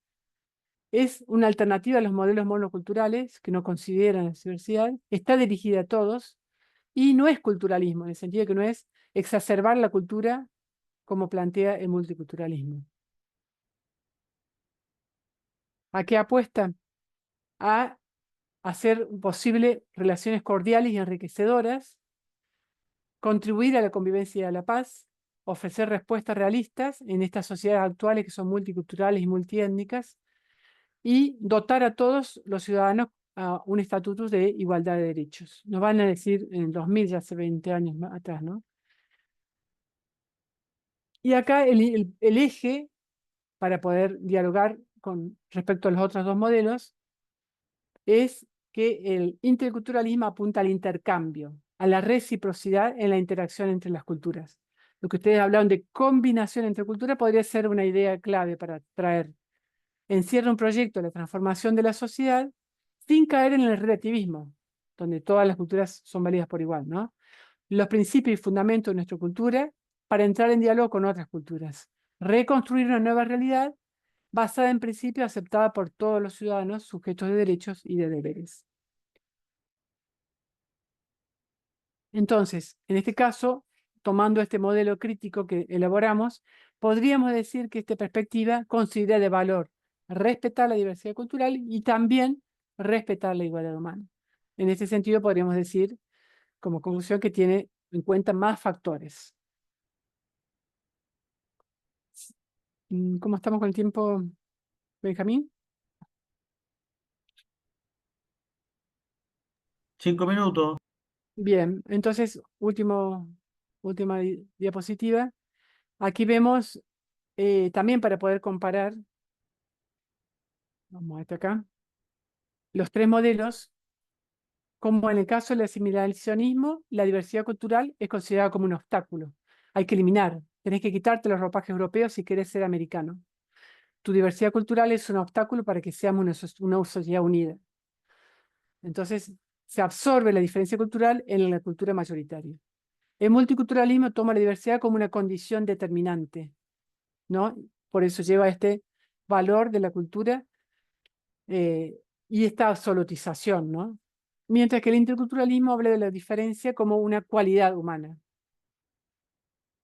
S2: es una alternativa a los modelos monoculturales que no consideran esa diversidad, está dirigida a todos y no es culturalismo, en el sentido de que no es exacerbar la cultura como plantea el multiculturalismo. ¿A qué apuesta? A hacer posible relaciones cordiales y enriquecedoras, contribuir a la convivencia y a la paz, ofrecer respuestas realistas en estas sociedades actuales que son multiculturales y multiétnicas, y dotar a todos los ciudadanos a un estatuto de igualdad de derechos. Nos van a decir en el 2000, ya hace 20 años más atrás, ¿no? Y acá el eje para poder dialogar con respecto a los otros dos modelos es que el interculturalismo apunta al intercambio, a la reciprocidad en la interacción entre las culturas. Lo que ustedes hablaron de combinación entre culturas podría ser una idea clave para traer. Encierra un proyecto de la transformación de la sociedad sin caer en el relativismo, donde todas las culturas son válidas por igual, ¿no? Los principios y fundamentos de nuestra cultura para entrar en diálogo con otras culturas. Reconstruir una nueva realidad basada en principios aceptada por todos los ciudadanos, sujetos de derechos y de deberes. Entonces, en este caso, tomando este modelo crítico que elaboramos, podríamos decir que esta perspectiva considera de valor respetar la diversidad cultural y también respetar la igualdad humana. En este sentido, podríamos decir, como conclusión, que tiene en cuenta más factores. ¿Cómo estamos con el tiempo, Benjamín?
S1: 5 minutos.
S2: Bien, entonces, última diapositiva. Aquí vemos también para poder comparar, vamos a este acá, los tres modelos, como en el caso del asimilacionismo, la diversidad cultural es considerada como un obstáculo. Hay que eliminar, tenés que quitarte los ropajes europeos si querés ser americano. Tu diversidad cultural es un obstáculo para que seamos una sociedad unida. Entonces, se absorbe la diferencia cultural en la cultura mayoritaria. El multiculturalismo toma la diversidad como una condición determinante, ¿no? Por eso lleva este valor de la cultura y esta absolutización, ¿no? Mientras que el interculturalismo habla de la diferencia como una cualidad humana,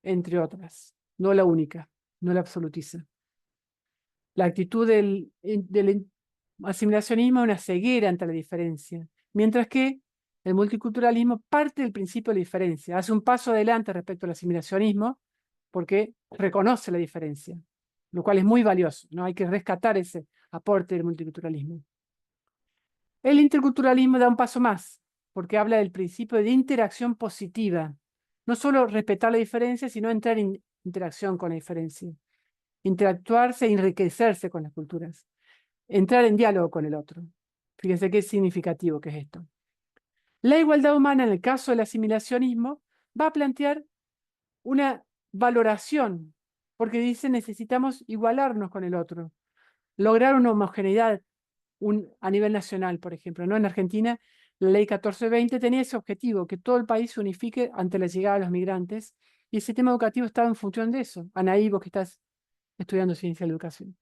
S2: entre otras, no la única, no la absolutiza. La actitud del asimilacionismo es una ceguera ante la diferencia, mientras que el multiculturalismo parte del principio de la diferencia, hace un paso adelante respecto al asimilacionismo porque reconoce la diferencia, lo cual es muy valioso, ¿no? Hay que rescatar ese aporte del multiculturalismo. El interculturalismo da un paso más, porque habla del principio de interacción positiva. No solo respetar la diferencia, sino entrar en interacción con la diferencia. Interactuarse e enriquecerse con las culturas. Entrar en diálogo con el otro. Fíjense qué significativo que es esto. La igualdad humana, en el caso del asimilacionismo, va a plantear una valoración, porque dice necesitamos igualarnos con el otro, lograr una homogeneidad a nivel nacional, por ejemplo, ¿no? En Argentina, la ley 1420 tenía ese objetivo, que todo el país se unifique ante la llegada de los migrantes, y el sistema educativo estaba en función de eso. Anaí, vos que estás estudiando ciencia de la educación.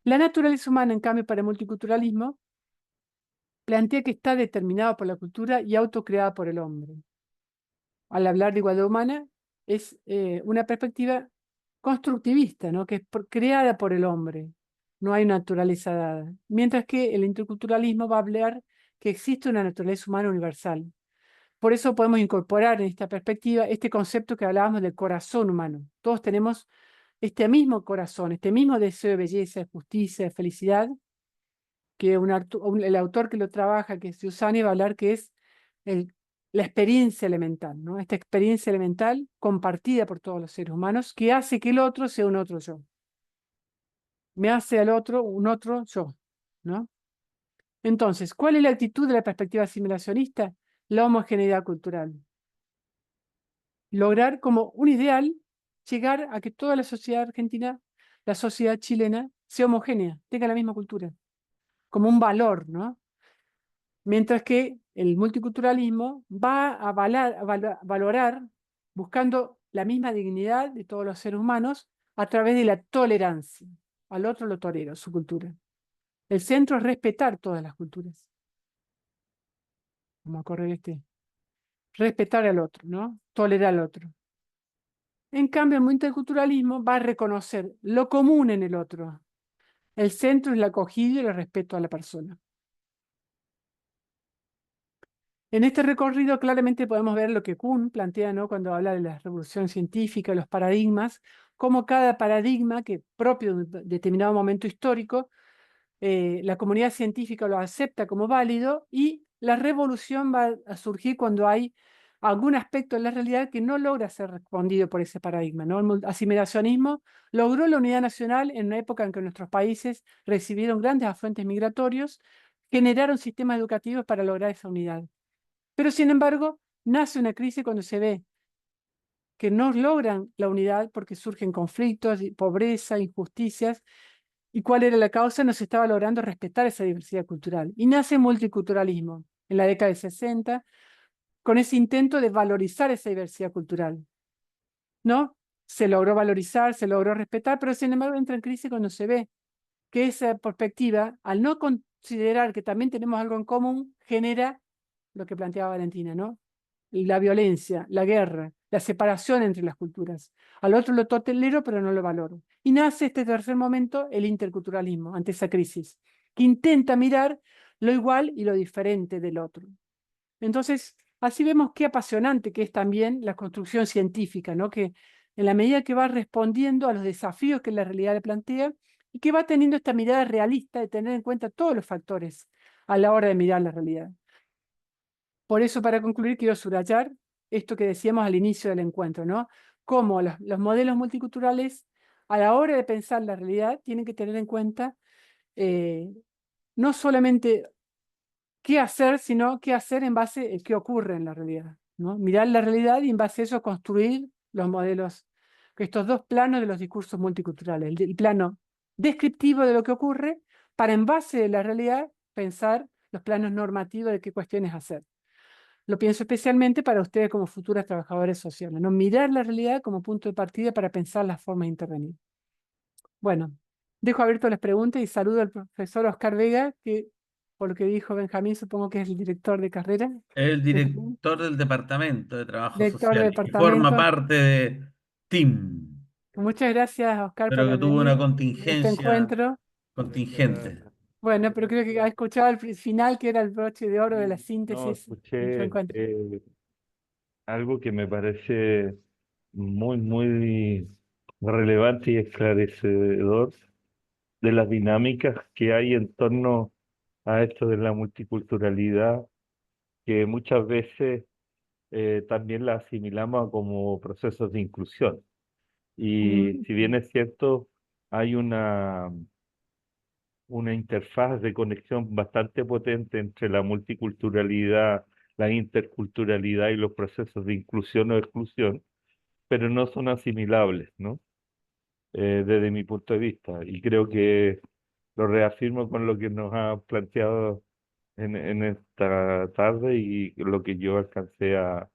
S2: La naturaleza humana, en cambio, para el multiculturalismo, plantea que está determinada por la cultura y autocreada por el hombre. Al hablar de igualdad humana, es una perspectiva constructivista, ¿no? Que es creada por el hombre. No hay naturaleza dada. Mientras que el interculturalismo va a hablar que existe una naturaleza humana universal. por eso podemos incorporar en esta perspectiva este concepto que hablábamos del corazón humano. Todos tenemos este mismo corazón, este mismo deseo de belleza, de justicia, de felicidad, que el autor que lo trabaja, que es Giussani, va a hablar que es la experiencia elemental, ¿no? Esta experiencia elemental compartida por todos los seres humanos que hace que el otro sea un otro yo. Me hace al otro un otro yo, ¿no? Entonces, ¿cuál es la actitud de la perspectiva asimilacionista? La homogeneidad cultural. Lograr como un ideal llegar a que toda la sociedad argentina, la sociedad chilena, sea homogénea, tenga la misma cultura, como un valor, ¿no? Mientras que el multiculturalismo va a valorar buscando la misma dignidad de todos los seres humanos a través de la tolerancia. Al otro lo tolero, su cultura. El centro es respetar todas las culturas. Vamos a correr este. Respetar al otro, ¿no? Tolerar al otro. En cambio, el multiculturalismo va a reconocer lo común en el otro. El centro es la acogida y el respeto a la persona. En este recorrido claramente podemos ver lo que Kuhn plantea, ¿no? Cuando habla de la revolución científica, los paradigmas, cómo cada paradigma que propio de un determinado momento histórico, la comunidad científica lo acepta como válido y la revolución va a surgir cuando hay algún aspecto de la realidad que no logra ser respondido por ese paradigma, ¿no? El asimilacionismo logró la unidad nacional en una época en que nuestros países recibieron grandes afluentes migratorios, generaron sistemas educativos para lograr esa unidad. Pero sin embargo, nace una crisis cuando se ve que no logran la unidad porque surgen conflictos, pobreza, injusticias. ¿Y cuál era la causa? No se estaba logrando respetar esa diversidad cultural. Y nace el multiculturalismo en la década de 60, con ese intento de valorizar esa diversidad cultural. ¿No? Se logró valorizar, se logró respetar, pero sin embargo entra en crisis cuando se ve que esa perspectiva, al no considerar que también tenemos algo en común, genera lo que planteaba Valentina, ¿no? La violencia, la guerra, la separación entre las culturas. Al otro lo tolero, pero no lo valoro. Y nace este tercer momento, el interculturalismo, ante esa crisis, que intenta mirar lo igual y lo diferente del otro. Entonces, así vemos qué apasionante que es también la construcción científica, ¿no? Que en la medida que va respondiendo a los desafíos que la realidad le plantea y que va teniendo esta mirada realista de tener en cuenta todos los factores a la hora de mirar la realidad. Por eso, para concluir, quiero subrayar esto que decíamos al inicio del encuentro, ¿no? Cómo los modelos multiculturales, a la hora de pensar la realidad, tienen que tener en cuenta no solamente qué hacer, sino qué hacer en base a qué ocurre en la realidad, ¿no? Mirar la realidad y en base a eso construir los modelos, estos dos planos de los discursos multiculturales. El plano descriptivo de lo que ocurre, para en base a la realidad pensar los planos normativos de qué cuestiones hacer. Lo pienso especialmente para ustedes como futuras trabajadoras sociales, ¿no? Mirar la realidad como punto de partida para pensar las formas de intervenir. Bueno, dejo abierto las preguntas y saludo al profesor Oscar Vega, que por lo que dijo Benjamín, supongo que es el director de carrera.
S1: Es el
S2: Benjamín,
S1: director del Departamento de Trabajo
S2: director del
S1: Social y forma
S2: departamento.
S1: parte de TIM,
S2: Muchas gracias, Oscar, por
S1: pero que tuvo
S2: venir
S1: una
S2: a este
S1: contingencia
S2: encuentro.
S1: contingente.
S2: Bueno, pero creo que ha escuchado el final, que era el broche de oro de la
S7: Sí, no,
S2: síntesis de nuestro
S7: escuché
S2: encuentro.
S7: algo que me parece muy, muy relevante y esclarecedor de las dinámicas que hay en torno a esto de la multiculturalidad, que muchas veces también la asimilamos como procesos de inclusión. Y si bien es cierto, hay una interfaz de conexión bastante potente entre la multiculturalidad, la interculturalidad y los procesos de inclusión o exclusión, pero no son asimilables, ¿no? Desde mi punto de vista. Y creo que lo reafirmo con lo que nos ha planteado en esta tarde y lo que yo alcancé a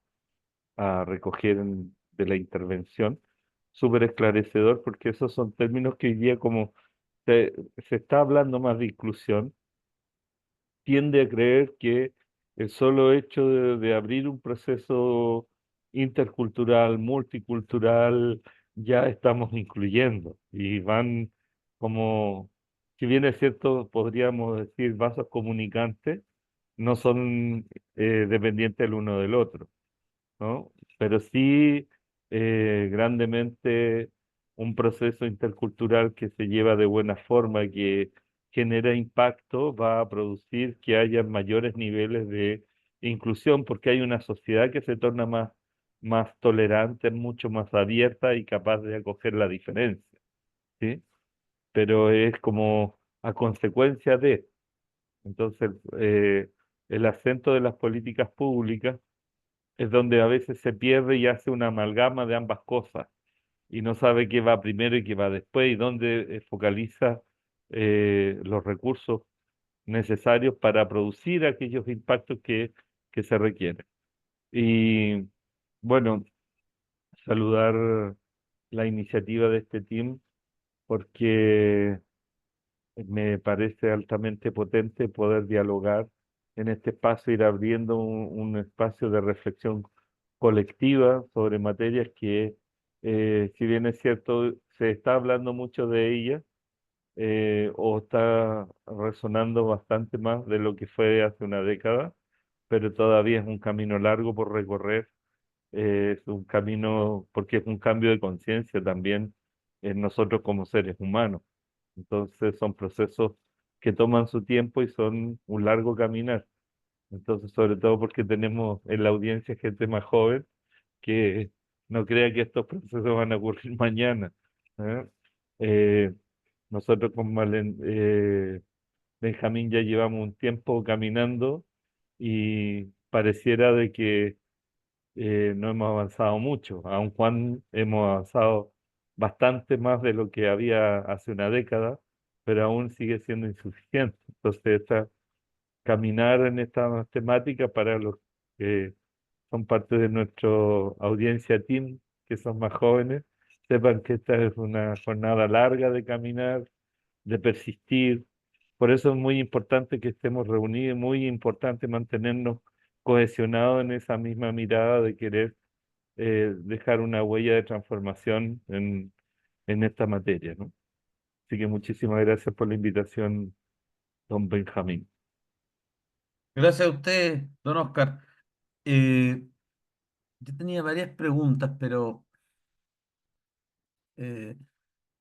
S7: recoger de la intervención. Súper esclarecedor porque esos son términos que hoy día como se está hablando más de inclusión, tiende a creer que el solo hecho de abrir un proceso intercultural, multicultural, ya estamos incluyendo y van como, si bien es cierto, podríamos decir vasos comunicantes, no son dependientes el uno del otro, ¿no? Pero sí grandemente un proceso intercultural que se lleva de buena forma, que genera impacto, va a producir que haya mayores niveles de inclusión, porque hay una sociedad que se torna más tolerante, mucho más abierta y capaz de acoger la diferencia, ¿sí? Pero es como a consecuencia de, entonces, el acento de las políticas públicas es donde a veces se pierde y hace una amalgama de ambas cosas y no sabe qué va primero y qué va después y dónde focaliza los recursos necesarios para producir aquellos impactos que se requieren. Y bueno, saludar la iniciativa de este team porque me parece altamente potente poder dialogar en este espacio, ir abriendo un espacio de reflexión colectiva sobre materias que, si bien es cierto, se está hablando mucho de ellas, o está resonando bastante más de lo que fue hace una década, pero todavía es un camino largo por recorrer, es un camino, porque es un cambio de conciencia también en nosotros como seres humanos. Entonces son procesos que toman su tiempo y son un largo caminar. Entonces, sobre todo porque tenemos en la audiencia gente más joven que no crea que estos procesos van a ocurrir mañana. ¿Eh? Eh, nosotros con Benjamín ya llevamos un tiempo caminando y pareciera de que no hemos avanzado mucho, aun cuando hemos avanzado bastante más de lo que había hace una década, pero aún sigue siendo insuficiente. Entonces, caminar en esta temática para los que son parte de nuestra audiencia team, que son más jóvenes, sepan que esta es una jornada larga de caminar, de persistir. Por eso es muy importante que estemos reunidos, muy importante mantenernos cohesionados en esa misma mirada de querer dejar una huella de transformación en esta materia, ¿no? Así que muchísimas gracias por la invitación, don Benjamín.
S1: Gracias a usted, don Oscar. Eh, yo tenía varias preguntas, pero eh,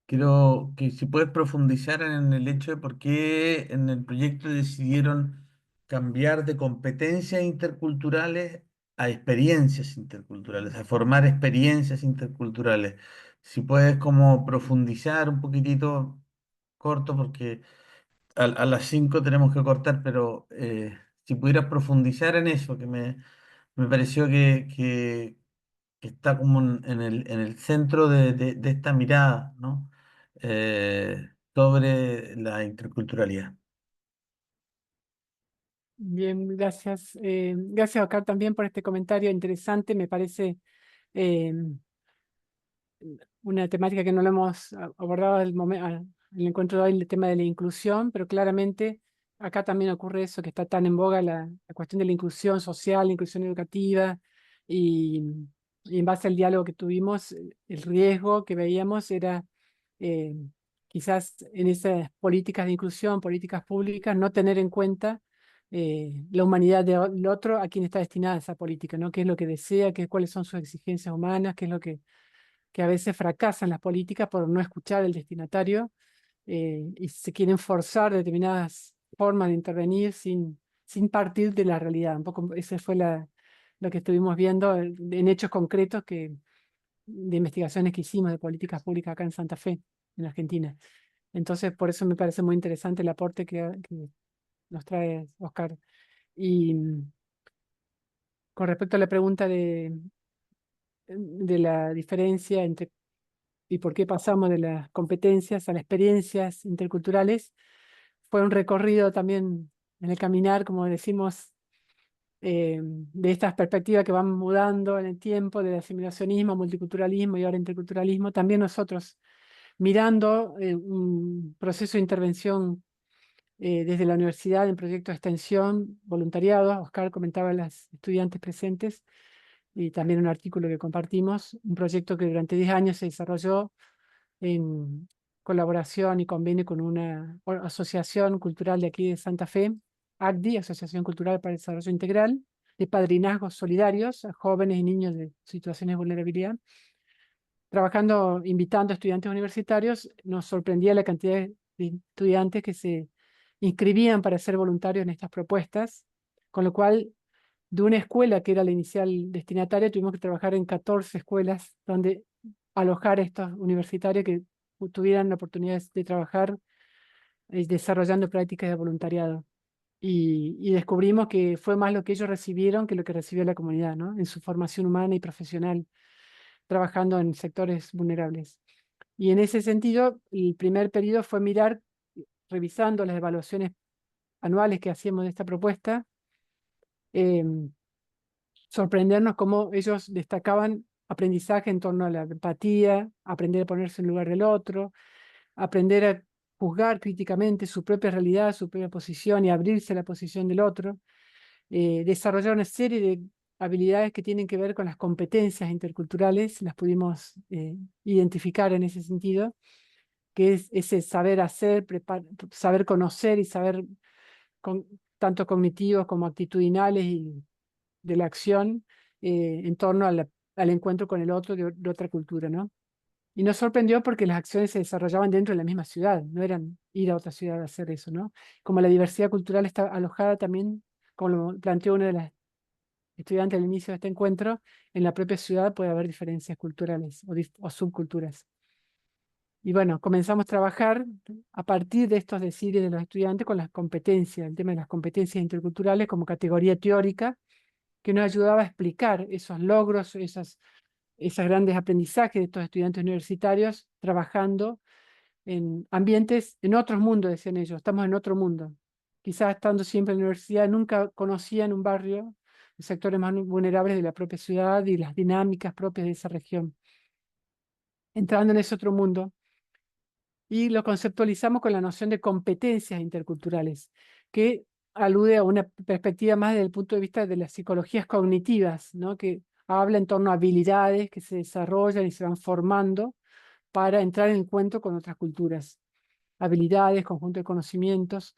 S1: quiero que si puedes profundizar en el hecho de por qué en el proyecto decidieron cambiar de competencias interculturales a experiencias interculturales, a formar experiencias interculturales. Si puedes como profundizar un poquitito corto, porque a las 5 tenemos que cortar, pero si pudieras profundizar en eso, me pareció que está como en el centro de esta mirada, ¿no? Sobre la interculturalidad.
S2: Bien, gracias. Gracias, Oscar, también por este comentario interesante. Me parece eh, una temática que no lo hemos abordado en el encuentro de hoy, el tema de la inclusión, pero claramente acá también ocurre eso, que está tan en boga la cuestión de la inclusión social, la inclusión educativa, y, y en base al diálogo que tuvimos, el riesgo que veíamos era eh, quizás en esas políticas de inclusión, políticas públicas, no tener en cuenta la humanidad del otro a quien está destinada esa política, ¿no? ¿Qué es lo que desea? Cuáles son sus exigencias humanas? ¿Qué es lo que a veces fracasan las políticas por no escuchar al destinatario y se quieren forzar determinadas formas de intervenir sin partir de la realidad? Un poco ese fue lo que estuvimos viendo en hechos concretos de investigaciones que hicimos de políticas públicas acá en Santa Fe, en Argentina. Entonces, por eso me parece muy interesante el aporte que nos trae Oscar. Y con respecto a la pregunta de la diferencia entre y por qué pasamos de las competencias a las experiencias interculturales, fue un recorrido también en el caminar, como decimos, de estas perspectivas que van mudando en el tiempo, del asimilacionismo, multiculturalismo y ahora interculturalismo. También nosotros mirando un proceso de intervención desde la universidad en proyectos de extensión, voluntariado. Oscar comentaba a las estudiantes presentes y también un artículo que compartimos, un proyecto que durante 10 años se desarrolló en colaboración y convenio con una asociación cultural de aquí de Santa Fe, ACDI, Asociación Cultural para el Desarrollo Integral, de padrinazgos solidarios a jóvenes y niños de situaciones de vulnerabilidad. Trabajando, invitando a estudiantes universitarios, nos sorprendía la cantidad de estudiantes que se inscribían para ser voluntarios en estas propuestas, con lo cual, de una escuela que era la inicial destinataria, tuvimos que trabajar en 14 escuelas donde alojar a estos universitarios que tuvieran la oportunidad de trabajar desarrollando prácticas de voluntariado. Y descubrimos que fue más lo que ellos recibieron que lo que recibió la comunidad, ¿no? En su formación humana y profesional, trabajando en sectores vulnerables. Y en ese sentido, el primer periodo fue mirar, revisando las evaluaciones anuales que hacíamos de esta propuesta, sorprendernos cómo ellos destacaban aprendizaje en torno a la empatía, aprender a ponerse en lugar del otro, aprender a juzgar críticamente su propia realidad, su propia posición y abrirse a la posición del otro, desarrollar una serie de habilidades que tienen que ver con las competencias interculturales, las pudimos identificar en ese sentido, que es ese saber hacer, saber conocer y saber tanto cognitivos como actitudinales y de la acción en torno al encuentro con el otro de otra cultura, ¿no? Y nos sorprendió porque las acciones se desarrollaban dentro de la misma ciudad, no eran ir a otra ciudad a hacer eso, ¿no? Como la diversidad cultural está alojada también, como lo planteó una de las estudiantes al inicio de este encuentro, en la propia ciudad puede haber diferencias culturales o subculturas. Y bueno, comenzamos a trabajar a partir de estos decires de los estudiantes con las competencias, el tema de las competencias interculturales como categoría teórica, que nos ayudaba a explicar esos logros, esos grandes aprendizajes de estos estudiantes universitarios trabajando en ambientes, en otros mundos, decían ellos, estamos en otro mundo. Quizás estando siempre en la universidad, nunca conocían un barrio, los sectores más vulnerables de la propia ciudad y las dinámicas propias de esa región. Entrando en ese otro mundo, y lo conceptualizamos con la noción de competencias interculturales, que alude a una perspectiva más desde el punto de vista de las psicologías cognitivas, ¿no? Que habla en torno a habilidades que se desarrollan y se van formando para entrar en encuentro con otras culturas. Habilidades, conjunto de conocimientos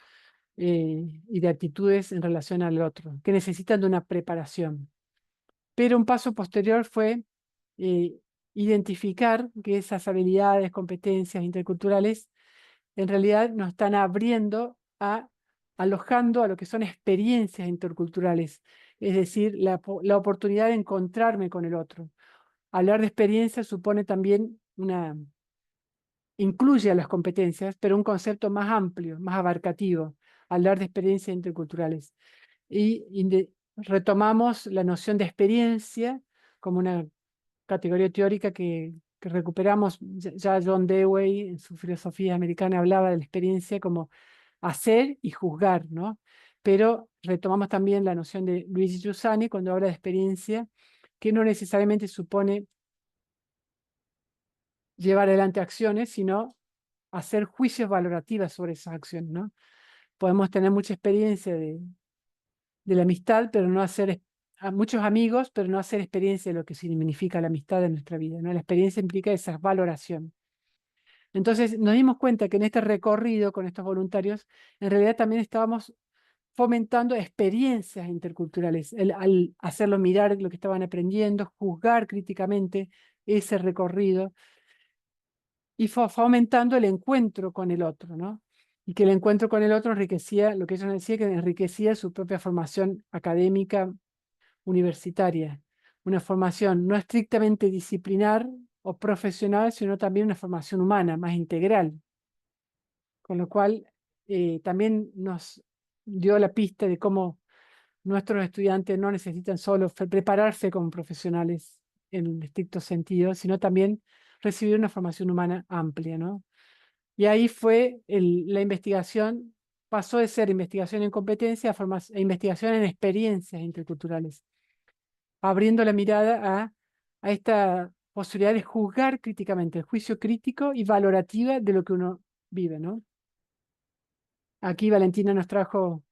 S2: y de actitudes en relación al otro, que necesitan de una preparación. Pero un paso posterior fue identificar que esas habilidades, competencias interculturales en realidad nos están alojando a lo que son experiencias interculturales, es decir, la oportunidad de encontrarme con el otro. Hablar de experiencia supone también incluye a las competencias, pero un concepto más amplio, más abarcativo, hablar de experiencias interculturales. Y retomamos la noción de experiencia como una categoría teórica que recuperamos. Ya John Dewey en su filosofía americana hablaba de la experiencia como hacer y juzgar, ¿no? Pero retomamos también la noción de Luigi Giussani cuando habla de experiencia, que no necesariamente supone llevar adelante acciones, sino hacer juicios valorativos sobre esas acciones, ¿no? Podemos tener mucha experiencia de la amistad, pero no hacer a muchos amigos, pero no hacer experiencia de lo que significa la amistad en nuestra vida, ¿no? La experiencia implica esa valoración. Entonces nos dimos cuenta que en este recorrido con estos voluntarios, en realidad también estábamos fomentando experiencias interculturales, al hacerlo mirar lo que estaban aprendiendo, juzgar críticamente ese recorrido y fomentando el encuentro con el otro, ¿no? Y que el encuentro con el otro enriquecía, lo que ellos decían, que enriquecía su propia formación académica universitaria, una formación no estrictamente disciplinar o profesional, sino también una formación humana, más integral. Con lo cual, también nos dio la pista de cómo nuestros estudiantes no necesitan solo prepararse como profesionales en el estricto sentido, sino también recibir una formación humana amplia, ¿no? Y ahí fue la investigación, pasó de ser investigación en competencia a investigación en experiencias interculturales, abriendo la mirada a esta posibilidad de juzgar críticamente, el juicio crítico y valorativa de lo que uno vive, ¿no? Aquí Valentina nos trajo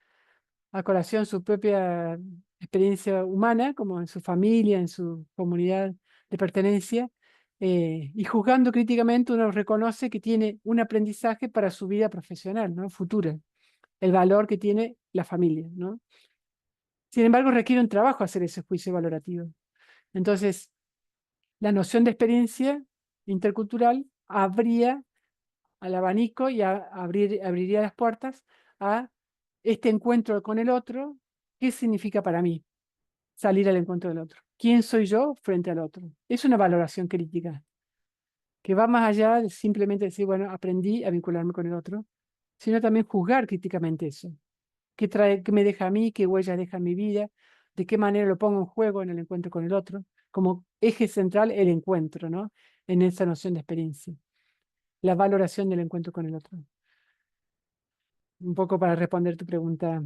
S2: a colación su propia experiencia humana, como en su familia, en su comunidad de pertenencia, y juzgando críticamente uno reconoce que tiene un aprendizaje para su vida profesional, ¿no? Futura. el valor que tiene la familia, ¿no? Sin embargo, requiere un trabajo hacer ese juicio valorativo. Entonces, la noción de experiencia intercultural abría al abanico y abriría las puertas a este encuentro con el otro. ¿Qué significa para mí salir al encuentro del otro? ¿Quién soy yo frente al otro? Es una valoración crítica que va más allá de simplemente decir, bueno, aprendí a vincularme con el otro, sino también juzgar críticamente eso. ¿Qué me deja a mí? ¿Qué huellas deja en mi vida? ¿De qué manera lo pongo en juego en el encuentro con el otro? Como eje central el encuentro, ¿no? En esa noción de experiencia. La valoración del encuentro con el otro. Un poco para responder tu pregunta.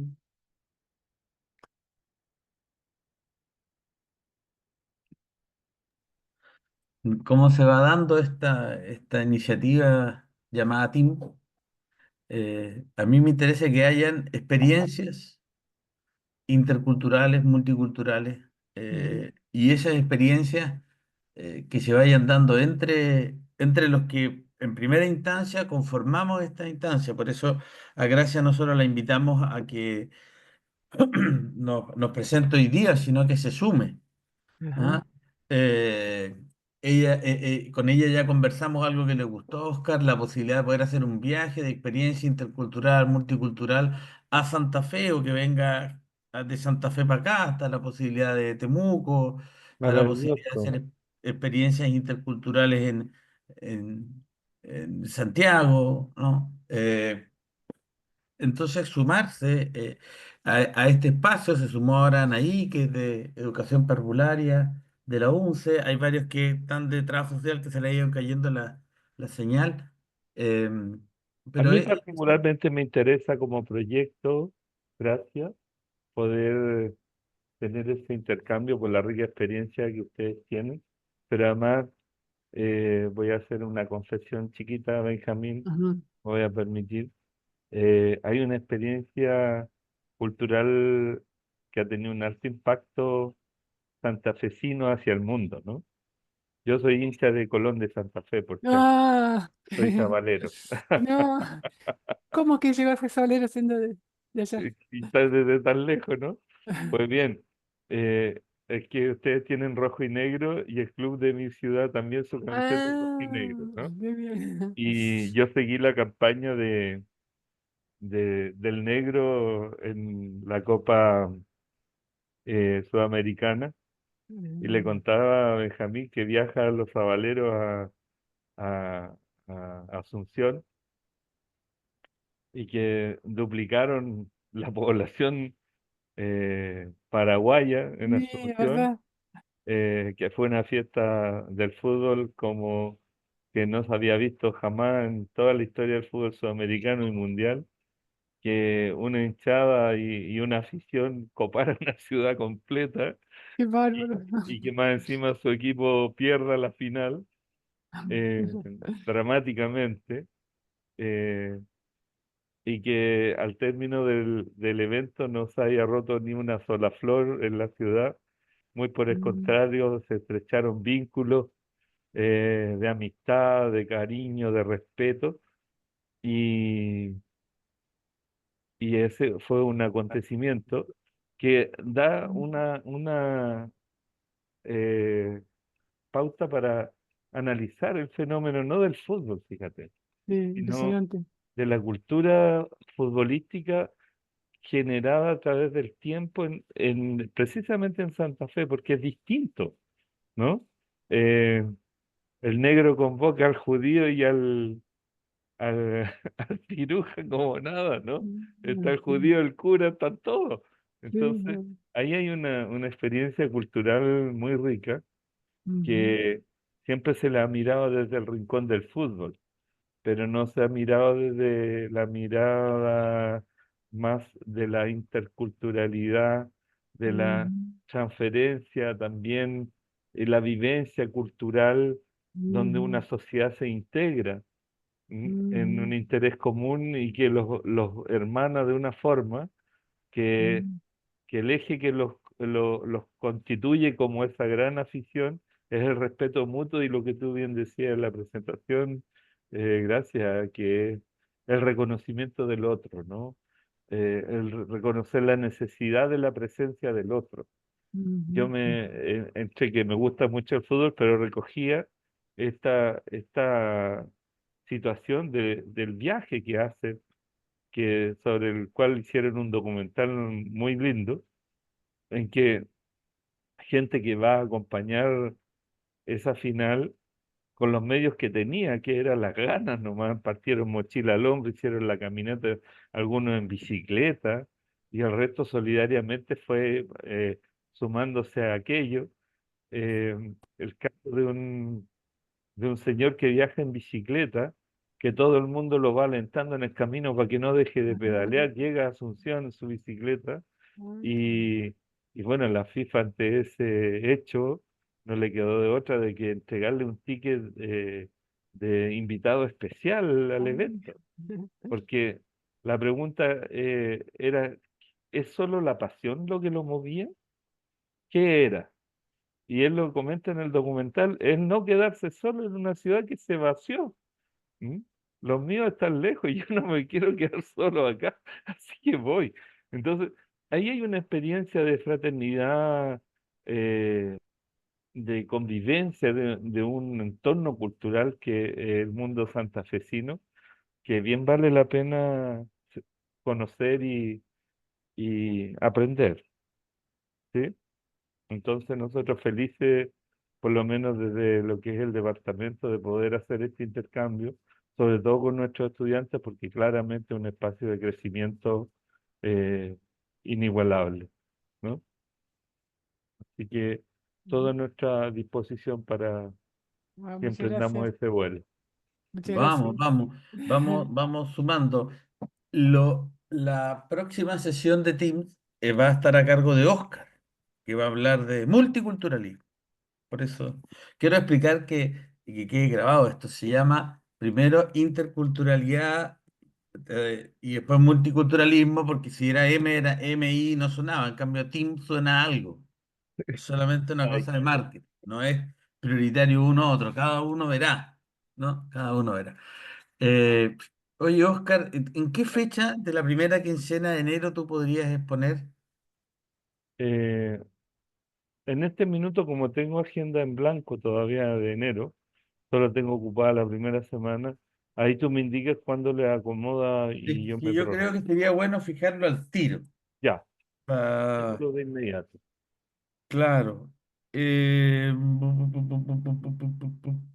S1: ¿Cómo se va dando esta iniciativa llamada Team? A mí me interesa que hayan experiencias interculturales, multiculturales, y esas experiencias que se vayan dando entre los que en primera instancia conformamos esta instancia. Por eso a Gracia nosotros la invitamos a que nos presente hoy día, sino que se sume.
S2: Ajá.
S1: ¿Ah? Eh, con ella ya conversamos algo que le gustó a Oscar, la posibilidad de poder hacer un viaje de experiencia intercultural, multicultural a Santa Fe o que venga de Santa Fe para acá, está la posibilidad de Temuco, está la posibilidad de
S7: Maravilloso.
S1: hacer experiencias interculturales en Santiago, ¿no? Entonces, sumarse a este espacio, se sumó ahora Anaí, que es de Educación Parvularia de la UNCE. Hay varios que están de trabajo social que se le ha ido cayendo la señal. Eh,
S7: A
S1: pero
S7: mí particularmente me interesa como proyecto, gracias, poder tener ese intercambio por la rica experiencia que ustedes tienen, pero además voy a hacer una confesión chiquita, Benjamín,
S2: Ajá.
S7: me voy a permitir. Hay una experiencia cultural que ha tenido un alto impacto santafesino hacia el mundo, ¿no? Yo soy hincha de Colón de Santa Fe, por cierto,
S2: Ah,
S7: soy sabalero.
S2: no. ¿Cómo que llegó ese Sabalero siendo de allá?
S7: Y está desde tan lejos, ¿no? Pues bien, es que ustedes tienen rojo y negro y el club de mi ciudad también su camiseta es rojo y negro,
S2: Ah,
S7: ¿no?
S2: qué bien.
S7: Y yo seguí la campaña del negro en la Copa Sudamericana y le contaba a Benjamín que viaja a los Sabaleros a, a Asunción y que duplicaron la población paraguaya en
S2: Sí,
S7: Asunción,
S2: ¿verdad?
S7: que fue una fiesta del fútbol como que no se había visto jamás en toda la historia del fútbol sudamericano y mundial, que una hinchada y una afición coparan una ciudad completa
S2: Qué
S7: y,
S2: bárbaro.
S7: y que más encima su equipo pierda la final dramáticamente. eh, y que al término del evento no se haya roto ni una sola flor en la ciudad, muy por el contrario, se estrecharon vínculos de amistad, de cariño, de respeto, y, y ese fue un acontecimiento que da una eh, pauta para analizar el fenómeno no del fútbol, fíjate,
S2: Sí,
S7: sino
S2: impresionante.
S7: de la cultura futbolística generada a través del tiempo precisamente en Santa Fe, porque es distinto, ¿no? Eh, el negro convoca al judío y al ciruja como nada, ¿no? Está el
S2: Sí,
S7: judío, el cura, están todos. Entonces,
S2: sí,
S7: ahí hay una experiencia cultural muy rica que siempre se la ha mirado desde el rincón del fútbol, pero no se ha mirado desde la mirada más de la interculturalidad, de la transferencia también, y la vivencia cultural donde una sociedad se integra en un interés común y que los hermana de una forma que, que el eje que los constituye como esa gran afición es el respeto mutuo y lo que tú bien decías en la presentación, gracias, que es el reconocimiento del otro, ¿no? el reconocer la necesidad de la presencia del otro. Yo
S2: Ujú.
S7: entre que me gusta mucho el fútbol, pero recogía esta situación del viaje que hacen, sobre el cual hicieron un documental muy lindo, en que gente que va a acompañar esa final con los medios que tenía, que eran las ganas nomás, partieron mochila al hombro, hicieron la caminata, algunos en bicicleta, y el resto solidariamente fue sumándose a aquello. El caso de un señor que viaja en bicicleta, que todo el mundo lo va alentando en el camino para que no deje de pedalear, llega a Asunción en su bicicleta
S2: Ah,
S7: y, y bueno, la FIFA ante ese hecho no le quedó de otra de que entregarle un ticket de invitado especial al evento, porque la pregunta era, ¿es solo la pasión lo que lo movía? ¿Qué era? Y él lo comenta en el documental, es no quedarse solo en una ciudad que se vació. ¿M? Los míos están lejos y yo no me quiero quedar solo acá, así que voy. Entonces, ahí hay una experiencia de fraternidad, eh, de convivencia, de un entorno cultural que el mundo santafesino, que bien vale la pena conocer y aprender, ¿sí? Entonces nosotros felices, por lo menos desde lo que es el departamento, de poder hacer este intercambio, sobre todo con nuestros estudiantes, porque claramente es un espacio de crecimiento eh, inigualable, ¿no? Así que toda nuestra disposición para
S2: Bueno,
S7: que
S2: muchas
S7: emprendamos
S2: gracias.
S7: ese vuelo.
S2: Muchas
S1: Vamos,
S2: gracias.
S1: vamos, vamos sumando. La próxima sesión de Teams va a estar a cargo de Oscar, que va a hablar de multiculturalismo. Por eso quiero explicar que quede grabado esto. Se llama primero interculturalidad y después multiculturalismo, porque si era M, era MI, no sonaba. En cambio, Teams suena a algo. Es solamente una
S7: Ay,
S1: cosa de marketing. No es prioritario uno u otro. Cada uno verá, ¿no? Cada uno verá. Eh, Oye, Oscar, ¿en qué fecha de la primera quincena de enero tú podrías exponer?
S7: eh, en este minuto, como tengo agenda en blanco todavía de enero, solo tengo ocupada la primera semana, ahí tú me indicas cuándo le acomoda y
S1: Es
S7: yo
S1: que
S7: me
S1: yo creo
S7: programo.
S1: que sería bueno fijarlo al tiro.
S7: Ya,
S1: Ah,
S7: seguro de inmediato.
S1: claro.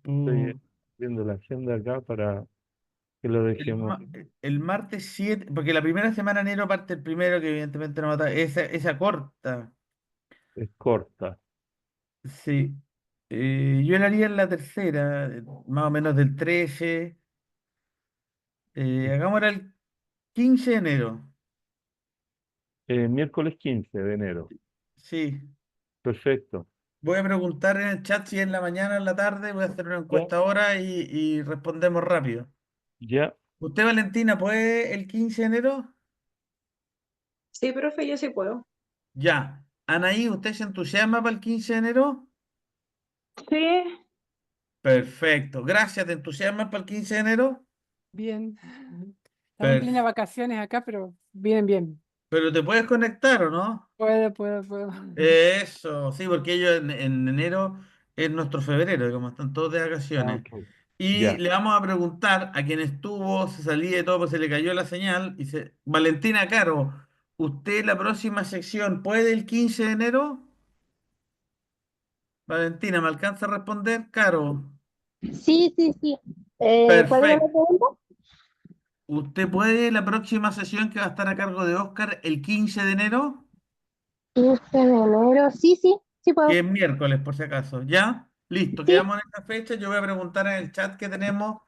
S7: Estoy viendo la agenda acá para que lo
S1: El,
S7: dejemos.
S1: ma- el martes 7, porque la primera semana de enero parte el primero, que evidentemente no mata, esa corta.
S7: Es corta.
S1: Sí. Yo la haría en la tercera, más o menos del 13. Hagámosla el 15 de enero.
S7: Miércoles 15 de enero.
S1: Sí.
S7: Perfecto.
S1: Voy a preguntar en el chat si es en la mañana o en la tarde. Voy a hacer una
S7: Ya,
S1: encuesta ahora y respondemos rápido.
S7: ya.
S1: ¿Usted, Valentina, puede el 15 de enero?
S4: Sí, profe, yo sí puedo.
S1: Ya. Anaí, ¿usted se entusiasma para el 15 de enero?
S4: Sí,
S1: Perfecto. Gracias. ¿Te entusiasmas para el 15 de enero?
S2: Bien. Estamos en plenas
S1: Perfecto.
S2: vacaciones acá, pero bien, bien.
S1: Pero te puedes conectar, ¿o no?
S2: Puedo.
S1: Eso, sí, porque ellos en enero es nuestro febrero, como están todos de
S7: Ah,
S1: vacaciones.
S7: ok.
S1: Y
S7: Ya.
S1: le vamos a preguntar a quien estuvo, se salía de todo, pues se le cayó la señal. Dice, Valentina Caro, ¿usted la próxima sección puede el 15 de enero? Valentina, ¿me alcanza a responder? Caro,
S5: Sí, sí, sí. ¿Cuál era la
S1: perfecto.
S5: pregunta?
S1: ¿Usted puede la próxima sesión que va a estar a cargo de Oscar el 15 de enero?
S5: 15 de enero. Sí, sí, sí
S1: Que
S5: puedo.
S1: es miércoles, por si acaso. ¿Ya? Listo,
S5: Sí,
S1: quedamos en esta fecha. Yo voy a preguntar en el chat que tenemos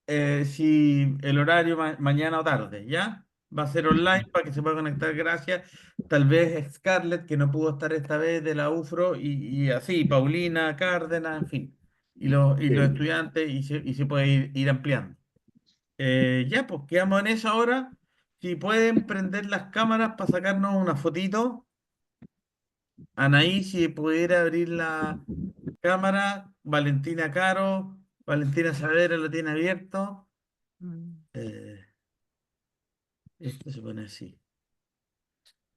S1: si el horario mañana o tarde, ¿ya? Va a ser online para que se pueda conectar, gracias. Tal vez Scarlett, que no pudo estar esta vez de la UFRO, y así, Paulina, Cárdenas, en fin. Y los
S7: Sí.
S1: estudiantes, y se puede ir ampliando. Ya, pues quedamos en eso ahora. Si pueden prender las cámaras para sacarnos una fotito. Anaí, si pudiera abrir la cámara, Valentina Caro, Valentina Saavedra lo tiene abierto.
S2: Mm.
S1: Esto se pone así.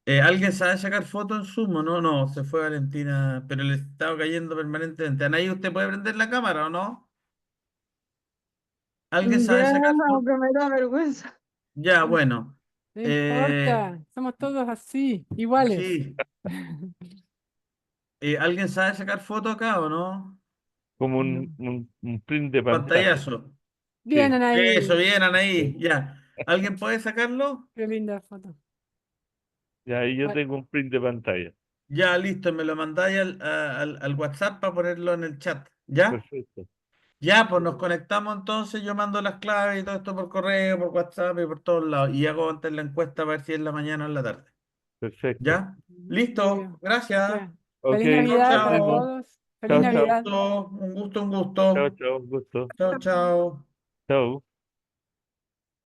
S1: ¿Alguien sabe sacar fotos en Zoom o no? No, se fue Valentina, pero le estaba cayendo permanentemente. Anaí, ¿usted puede prender la cámara o no? ¿Alguien sabe
S6: Ya,
S1: sacar fotos?
S6: aunque me da vergüenza.
S1: Ya, bueno.
S2: No
S1: Eh,
S2: importa, somos todos así, iguales.
S1: sí. ¿Alguien sabe sacar fotos acá o no?
S7: Como
S2: No.
S7: un print de pantalla.
S1: Pantallazo.
S2: Bien,
S7: Sí,
S1: Eso,
S2: Anaí.
S1: bien, Anaí.
S7: sí.
S1: Ya. ¿Alguien puede sacarlo?
S2: Qué linda foto.
S7: Ya ahí yo
S2: Ah,
S7: tengo un print de pantalla.
S1: Ya, listo. Me lo mandáis al WhatsApp para ponerlo en el chat. ¿Ya?
S7: Perfecto,
S1: Ya, pues nos conectamos entonces. Yo mando las claves y todo esto por correo, por WhatsApp y por todos lados. Y hago antes la encuesta para ver si es en la mañana o en la tarde.
S7: perfecto.
S1: ¿Ya?
S2: muy
S1: Listo.
S2: bien.
S1: Gracias.
S2: Ya.
S7: Ok,
S2: Feliz
S1: Chao,
S2: Navidad
S7: nos
S2: para
S7: vemos.
S1: chao.
S2: todos. Feliz
S7: Chao,
S1: Un
S7: chao.
S2: Navidad.
S1: gusto, un gusto, un
S7: Chao,
S1: gusto.
S7: chao, gusto.
S1: Chao, chao.
S7: Chao.